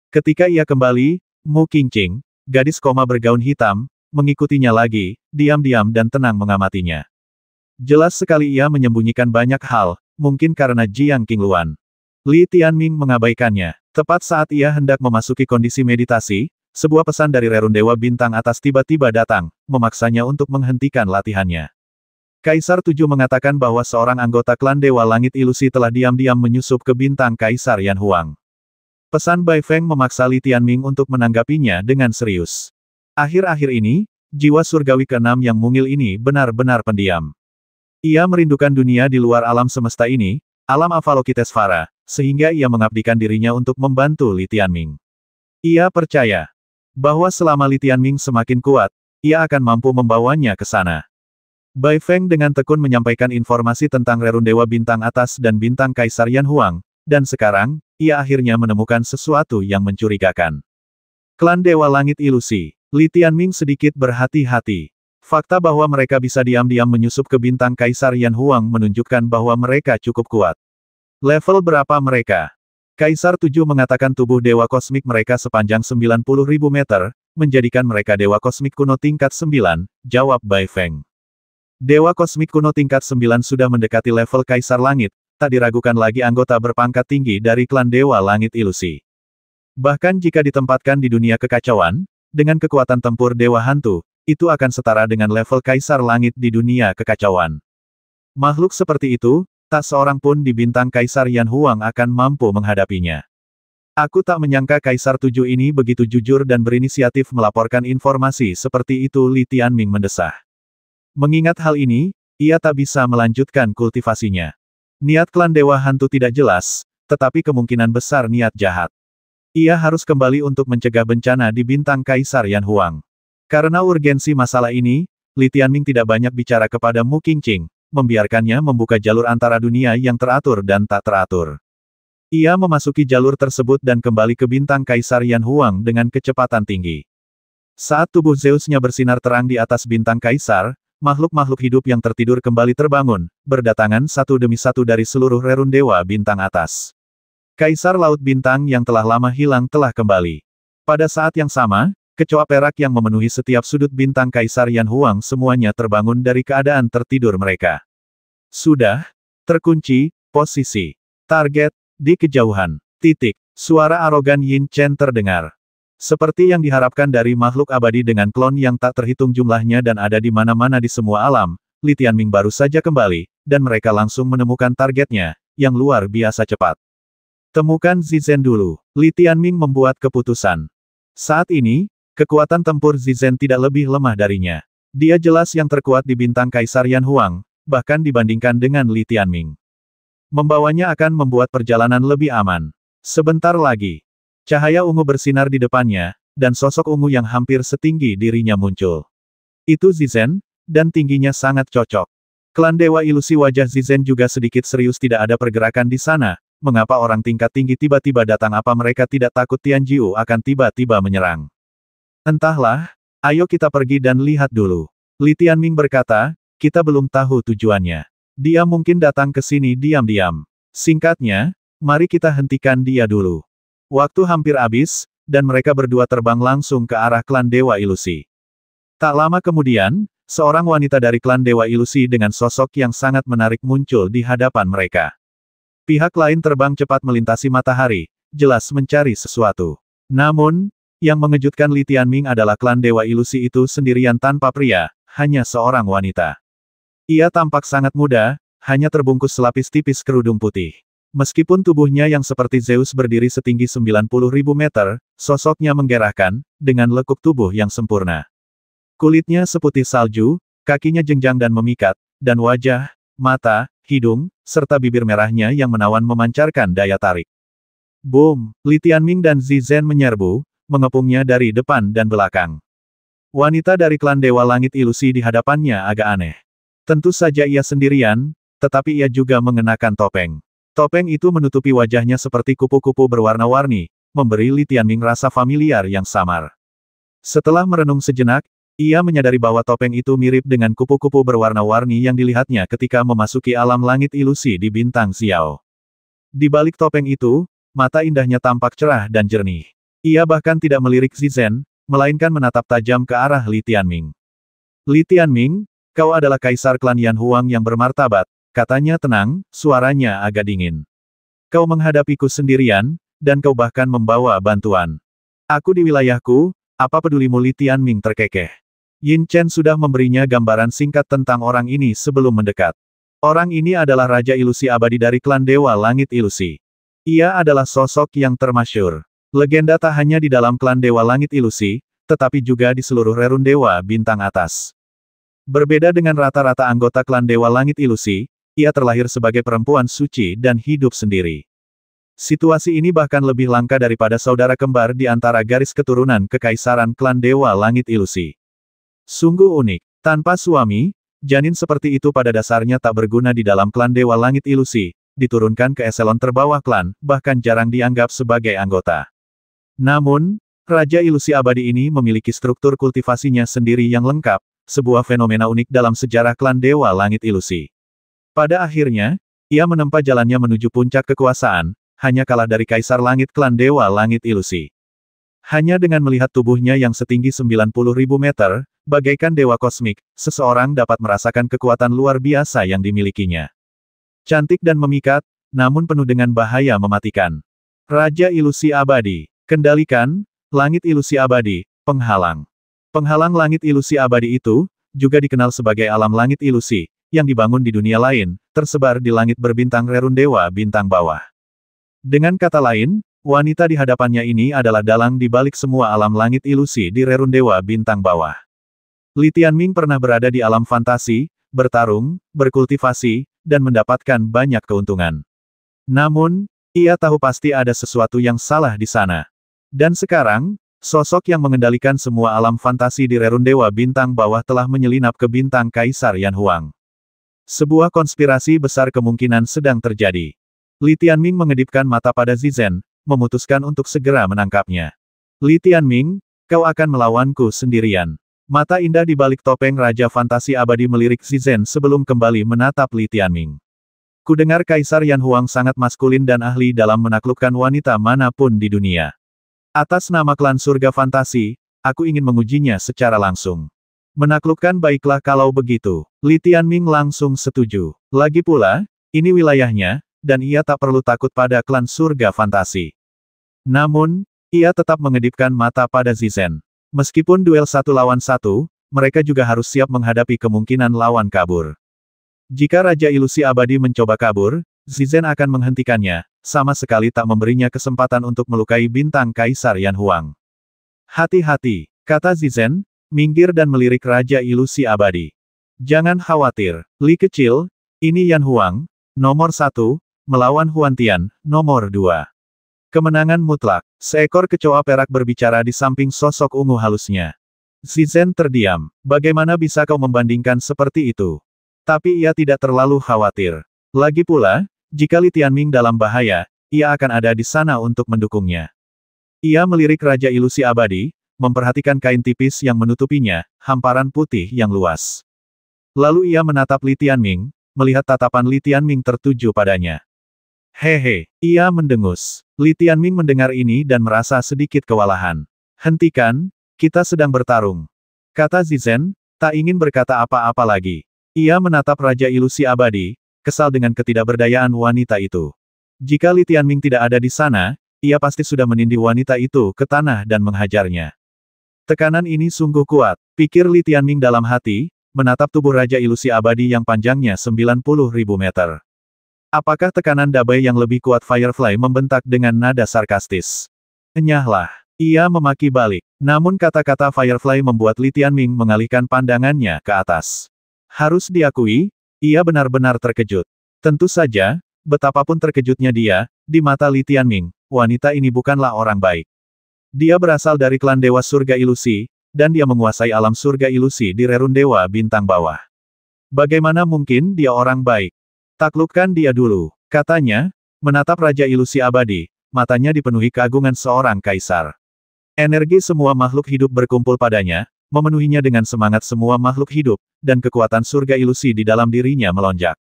S1: Ketika ia kembali, Mu Qingqing, gadis koma bergaun hitam, mengikutinya lagi, diam-diam dan tenang mengamatinya. Jelas sekali ia menyembunyikan banyak hal, mungkin karena Jiang Qingluan. Li Tianming mengabaikannya. Tepat saat ia hendak memasuki kondisi meditasi, sebuah pesan dari Rerun Dewa Bintang atas tiba-tiba datang, memaksanya untuk menghentikan latihannya. Kaisar Tujuh mengatakan bahwa seorang anggota klan Dewa Langit Ilusi telah diam-diam menyusup ke bintang Kaisar Yan Huang. Pesan Bai Feng memaksa Li Tianming untuk menanggapinya dengan serius. Akhir-akhir ini, jiwa surgawi ke-6 yang mungil ini benar-benar pendiam. Ia merindukan dunia di luar alam semesta ini, alam Avalokitesvara, sehingga ia mengabdikan dirinya untuk membantu Li Tianming. Ia percaya bahwa selama Li Tianming semakin kuat, ia akan mampu membawanya ke sana. Bai Feng dengan tekun menyampaikan informasi tentang Rerun Dewa Bintang Atas dan Bintang Kaisar Yan Huang, dan sekarang, ia akhirnya menemukan sesuatu yang mencurigakan. Klan Dewa Langit Ilusi. Li Tianming sedikit berhati-hati. Fakta bahwa mereka bisa diam-diam menyusup ke Bintang Kaisar Yan Huang menunjukkan bahwa mereka cukup kuat. Level berapa mereka? Kaisar Tujuh mengatakan tubuh dewa kosmik mereka sepanjang 90.000 meter, menjadikan mereka dewa kosmik kuno tingkat 9, jawab Bai Feng. Dewa kosmik kuno tingkat 9 sudah mendekati level Kaisar Langit, tak diragukan lagi anggota berpangkat tinggi dari klan Dewa Langit Ilusi. Bahkan jika ditempatkan di dunia kekacauan, dengan kekuatan tempur Dewa Hantu, itu akan setara dengan level Kaisar Langit di dunia kekacauan. Makhluk seperti itu, tak seorang pun di bintang Kaisar Yan Huang akan mampu menghadapinya. Aku tak menyangka Kaisar Tujuh ini begitu jujur dan berinisiatif melaporkan informasi seperti itu, Li Tianming mendesah. Mengingat hal ini, ia tak bisa melanjutkan kultivasinya. Niat klan Dewa Hantu tidak jelas, tetapi kemungkinan besar niat jahat. Ia harus kembali untuk mencegah bencana di bintang Kaisar Yan Huang. Karena urgensi masalah ini, Li Tianming tidak banyak bicara kepada Mu Qingqing, membiarkannya membuka jalur antara dunia yang teratur dan tak teratur. Ia memasuki jalur tersebut dan kembali ke bintang Kaisar Yan Huang dengan kecepatan tinggi. Saat tubuh Zeus-nya bersinar terang di atas bintang Kaisar, makhluk-makhluk hidup yang tertidur kembali terbangun, berdatangan satu demi satu dari seluruh rerun dewa bintang atas. Kaisar Laut Bintang yang telah lama hilang telah kembali. Pada saat yang sama, kecoa perak yang memenuhi setiap sudut bintang Kaisar Yan Huang semuanya terbangun dari keadaan tertidur mereka. Sudah terkunci, posisi, target, di kejauhan, titik, suara arogan Yin Chen terdengar. Seperti yang diharapkan dari makhluk abadi dengan klon yang tak terhitung jumlahnya dan ada di mana-mana di semua alam, Li Tianming baru saja kembali, dan mereka langsung menemukan targetnya, yang luar biasa cepat. Temukan Zizen dulu. Li Tianming membuat keputusan. Saat ini, kekuatan tempur Zizen tidak lebih lemah darinya. Dia jelas yang terkuat di bintang Kaisar Yan Huang, bahkan dibandingkan dengan Li Tianming. Membawanya akan membuat perjalanan lebih aman. Sebentar lagi. Cahaya ungu bersinar di depannya, dan sosok ungu yang hampir setinggi dirinya muncul. Itu Zizen, dan tingginya sangat cocok. Klan Dewa Ilusi wajah Zizen juga sedikit serius, tidak ada pergerakan di sana. Mengapa orang tingkat tinggi tiba-tiba datang? Apa mereka tidak takut Tianjiu akan tiba-tiba menyerang? Entahlah, ayo kita pergi dan lihat dulu. Li Tianming berkata, kita belum tahu tujuannya. Dia mungkin datang ke sini diam-diam. Singkatnya, mari kita hentikan dia dulu. Waktu hampir habis, dan mereka berdua terbang langsung ke arah klan Dewa Ilusi. Tak lama kemudian, seorang wanita dari klan Dewa Ilusi dengan sosok yang sangat menarik muncul di hadapan mereka. Pihak lain terbang cepat melintasi matahari, jelas mencari sesuatu. Namun, yang mengejutkan Li Tianming adalah klan Dewa Ilusi itu sendirian tanpa pria, hanya seorang wanita. Ia tampak sangat muda, hanya terbungkus selapis tipis kerudung putih. Meskipun tubuhnya yang seperti Zeus berdiri setinggi 90.000 meter, sosoknya menggerahkan, dengan lekuk tubuh yang sempurna. Kulitnya seputih salju, kakinya jenjang dan memikat, dan wajah, mata, hidung, serta bibir merahnya yang menawan memancarkan daya tarik. Boom! Li Tianming dan Zizen menyerbu, mengepungnya dari depan dan belakang. Wanita dari klan Dewa Langit Ilusi di hadapannya agak aneh. Tentu saja ia sendirian, tetapi ia juga mengenakan topeng. Topeng itu menutupi wajahnya seperti kupu-kupu berwarna-warni, memberi Li Tianming rasa familiar yang samar. Setelah merenung sejenak, ia menyadari bahwa topeng itu mirip dengan kupu-kupu berwarna-warni yang dilihatnya ketika memasuki alam langit ilusi di bintang Xiao. Di balik topeng itu, mata indahnya tampak cerah dan jernih. Ia bahkan tidak melirik Zizen, melainkan menatap tajam ke arah Li Tianming. Li Tianming, kau adalah Kaisar klan Yan Huang yang bermartabat, katanya tenang, suaranya agak dingin. Kau menghadapiku sendirian, dan kau bahkan membawa bantuan. Aku di wilayahku, apa pedulimu? Li Tianming terkekeh. Yin Chen sudah memberinya gambaran singkat tentang orang ini sebelum mendekat. Orang ini adalah Raja Ilusi Abadi dari klan Dewa Langit Ilusi. Ia adalah sosok yang termasyhur. Legenda tak hanya di dalam klan Dewa Langit Ilusi, tetapi juga di seluruh rerun Dewa Bintang Atas. Berbeda dengan rata-rata anggota klan Dewa Langit Ilusi, ia terlahir sebagai perempuan suci dan hidup sendiri. Situasi ini bahkan lebih langka daripada saudara kembar di antara garis keturunan kekaisaran klan Dewa Langit Ilusi. Sungguh unik. Tanpa suami, janin seperti itu pada dasarnya tak berguna di dalam klan Dewa Langit Ilusi, diturunkan ke eselon terbawah klan, bahkan jarang dianggap sebagai anggota. Namun, Raja Ilusi Abadi ini memiliki struktur kultivasinya sendiri yang lengkap, sebuah fenomena unik dalam sejarah klan Dewa Langit Ilusi. Pada akhirnya, ia menempa jalannya menuju puncak kekuasaan, hanya kalah dari Kaisar Langit klan Dewa Langit Ilusi. Hanya dengan melihat tubuhnya yang setinggi 90.000 meter, bagaikan dewa kosmik, seseorang dapat merasakan kekuatan luar biasa yang dimilikinya. Cantik dan memikat, namun penuh dengan bahaya mematikan. Raja Ilusi Abadi. Kendalikan, Langit Ilusi Abadi, penghalang. Penghalang Langit Ilusi Abadi itu, juga dikenal sebagai alam langit ilusi, yang dibangun di dunia lain, tersebar di langit berbintang rerun dewa bintang bawah. Dengan kata lain, wanita di hadapannya ini adalah dalang di balik semua alam langit ilusi di rerun dewa bintang bawah. Li Tianming pernah berada di alam fantasi, bertarung, berkultivasi, dan mendapatkan banyak keuntungan. Namun, ia tahu pasti ada sesuatu yang salah di sana. Dan sekarang, sosok yang mengendalikan semua alam fantasi di rerun dewa bintang bawah telah menyelinap ke bintang Kaisar Yan Huang. Sebuah konspirasi besar kemungkinan sedang terjadi. Li Tianming mengedipkan mata pada Zizen, memutuskan untuk segera menangkapnya. Li Tianming, kau akan melawanku sendirian. Mata indah di balik topeng Raja Fantasi Abadi melirik Zizen sebelum kembali menatap Li Tianming. Kudengar Kaisar Yan Huang sangat maskulin dan ahli dalam menaklukkan wanita manapun di dunia. Atas nama klan surga fantasi, aku ingin mengujinya secara langsung. Menaklukkan baiklah kalau begitu. Li Tianming langsung setuju. Lagi pula, ini wilayahnya, dan ia tak perlu takut pada klan surga fantasi. Namun, ia tetap mengedipkan mata pada Zizen. Meskipun duel 1 lawan 1, mereka juga harus siap menghadapi kemungkinan lawan kabur. Jika Raja Ilusi Abadi mencoba kabur, Zizen akan menghentikannya, sama sekali tak memberinya kesempatan untuk melukai bintang Kaisar Yan Huang. Hati-hati, kata Zizen, minggir dan melirik Raja Ilusi Abadi. Jangan khawatir, Li kecil, ini Yan Huang, nomor 1, melawan Huan Tian, nomor 2. Kemenangan mutlak, seekor kecoa perak berbicara di samping sosok ungu halusnya. Zizen terdiam, bagaimana bisa kau membandingkan seperti itu? Tapi ia tidak terlalu khawatir. Lagi pula, jika Li Tianming dalam bahaya, ia akan ada di sana untuk mendukungnya. Ia melirik Raja Ilusi Abadi, memperhatikan kain tipis yang menutupinya, hamparan putih yang luas. Lalu ia menatap Li Tianming, melihat tatapan Li Tianming tertuju padanya. Hehe, ia mendengus. Li Tianming mendengar ini dan merasa sedikit kewalahan. Hentikan, kita sedang bertarung. Kata Zizen, tak ingin berkata apa-apa lagi. Ia menatap Raja Ilusi Abadi, kesal dengan ketidakberdayaan wanita itu. Jika Li Tianming tidak ada di sana, ia pasti sudah menindih wanita itu ke tanah dan menghajarnya. Tekanan ini sungguh kuat, pikir Li Tianming dalam hati, menatap tubuh Raja Ilusi Abadi yang panjangnya 90.000 meter. Apakah tekanan Dabai yang lebih kuat? Firefly membentak dengan nada sarkastis. Enyahlah. Ia memaki balik. Namun kata-kata Firefly membuat Li Tianming mengalihkan pandangannya ke atas. Harus diakui, ia benar-benar terkejut. Tentu saja, betapapun terkejutnya dia, di mata Li Tianming, wanita ini bukanlah orang baik. Dia berasal dari klan Dewa Surga Ilusi, dan dia menguasai alam surga ilusi di rerun Dewa Bintang Bawah. Bagaimana mungkin dia orang baik? Taklukkan dia dulu, katanya, menatap Raja Ilusi Abadi, matanya dipenuhi keagungan seorang kaisar. Energi semua makhluk hidup berkumpul padanya, memenuhinya dengan semangat semua makhluk hidup, dan kekuatan surga ilusi di dalam dirinya melonjak.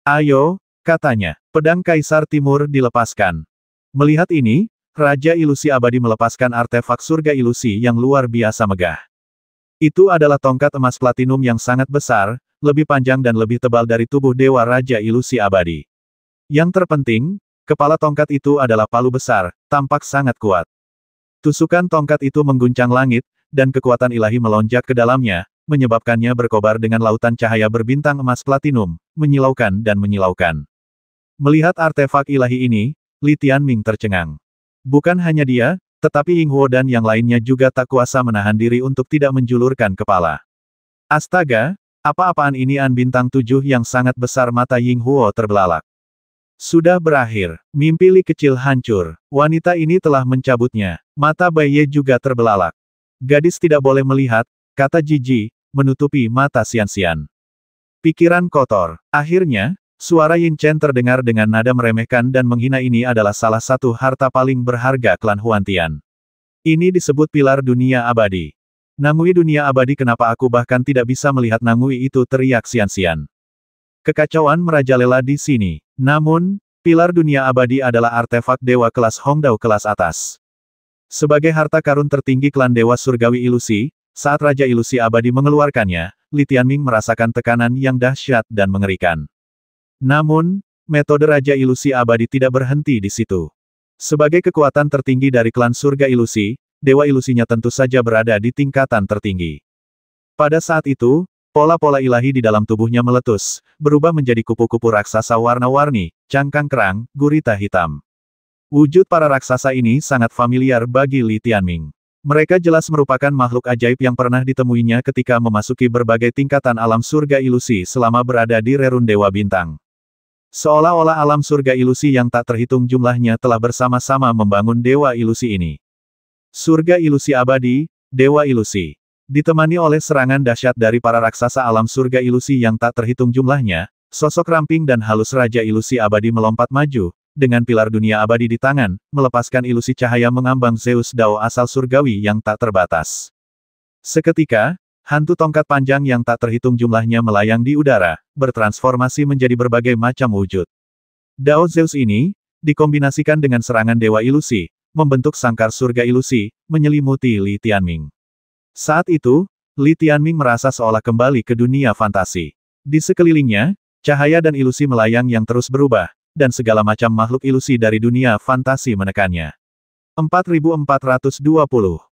S1: Ayo, katanya, pedang Kaisar Timur dilepaskan. Melihat ini, Raja Ilusi Abadi melepaskan artefak surga ilusi yang luar biasa megah. Itu adalah tongkat emas platinum yang sangat besar, lebih panjang dan lebih tebal dari tubuh Dewa Raja Ilusi Abadi. Yang terpenting, kepala tongkat itu adalah palu besar, tampak sangat kuat. Tusukan tongkat itu mengguncang langit, dan kekuatan ilahi melonjak ke dalamnya, menyebabkannya berkobar dengan lautan cahaya berbintang emas platinum, menyilaukan dan menyilaukan. Melihat artefak ilahi ini, Li Tianming tercengang. Bukan hanya dia, tetapi Ying Huo dan yang lainnya juga tak kuasa menahan diri untuk tidak menjulurkan kepala. Astaga, apa-apaan ini? An bintang 7 yang sangat besar. Mata Ying Huo terbelalak. Sudah berakhir, mimpi Li kecil hancur, wanita ini telah mencabutnya, mata Bai Ye juga terbelalak. Gadis tidak boleh melihat, kata Jiji, menutupi mata Xian-Xian. Pikiran kotor. Akhirnya, suara Yin Chen terdengar dengan nada meremehkan dan menghina. Ini adalah salah satu harta paling berharga klan Huan Tian. Ini disebut pilar dunia abadi. Nangui dunia abadi. Kenapa aku bahkan tidak bisa melihat Nangui itu? Teriak Xian-Xian. Kekacauan merajalela di sini. Namun, Pilar dunia abadi adalah artefak dewa kelas Hongdao kelas atas. Sebagai harta karun tertinggi klan Dewa Surgawi Ilusi, saat Raja Ilusi Abadi mengeluarkannya, Li Tianming merasakan tekanan yang dahsyat dan mengerikan. Namun, metode Raja Ilusi Abadi tidak berhenti di situ. Sebagai kekuatan tertinggi dari klan Surga Ilusi, Dewa Ilusinya tentu saja berada di tingkatan tertinggi. Pada saat itu, pola-pola ilahi di dalam tubuhnya meletus, berubah menjadi kupu-kupu raksasa warna-warni, cangkang kerang, gurita hitam. Wujud para raksasa ini sangat familiar bagi Li Tianming. Mereka jelas merupakan makhluk ajaib yang pernah ditemuinya ketika memasuki berbagai tingkatan alam surga ilusi selama berada di Rerun Dewa Bintang. Seolah-olah alam surga ilusi yang tak terhitung jumlahnya telah bersama-sama membangun dewa ilusi ini. Surga Ilusi Abadi, Dewa Ilusi. Ditemani oleh serangan dahsyat dari para raksasa alam surga ilusi yang tak terhitung jumlahnya, sosok ramping dan halus Raja Ilusi Abadi melompat maju, dengan pilar dunia abadi di tangan, melepaskan ilusi cahaya mengambang Zeus Dao asal surgawi yang tak terbatas. Seketika, hantu tongkat panjang yang tak terhitung jumlahnya melayang di udara, bertransformasi menjadi berbagai macam wujud. Dao Zeus ini, dikombinasikan dengan serangan Dewa Ilusi, membentuk sangkar surga ilusi, menyelimuti Li Tianming. Saat itu, Li Tianming merasa seolah kembali ke dunia fantasi. Di sekelilingnya, cahaya dan ilusi melayang yang terus berubah, dan segala macam makhluk ilusi dari dunia fantasi menekannya. 4420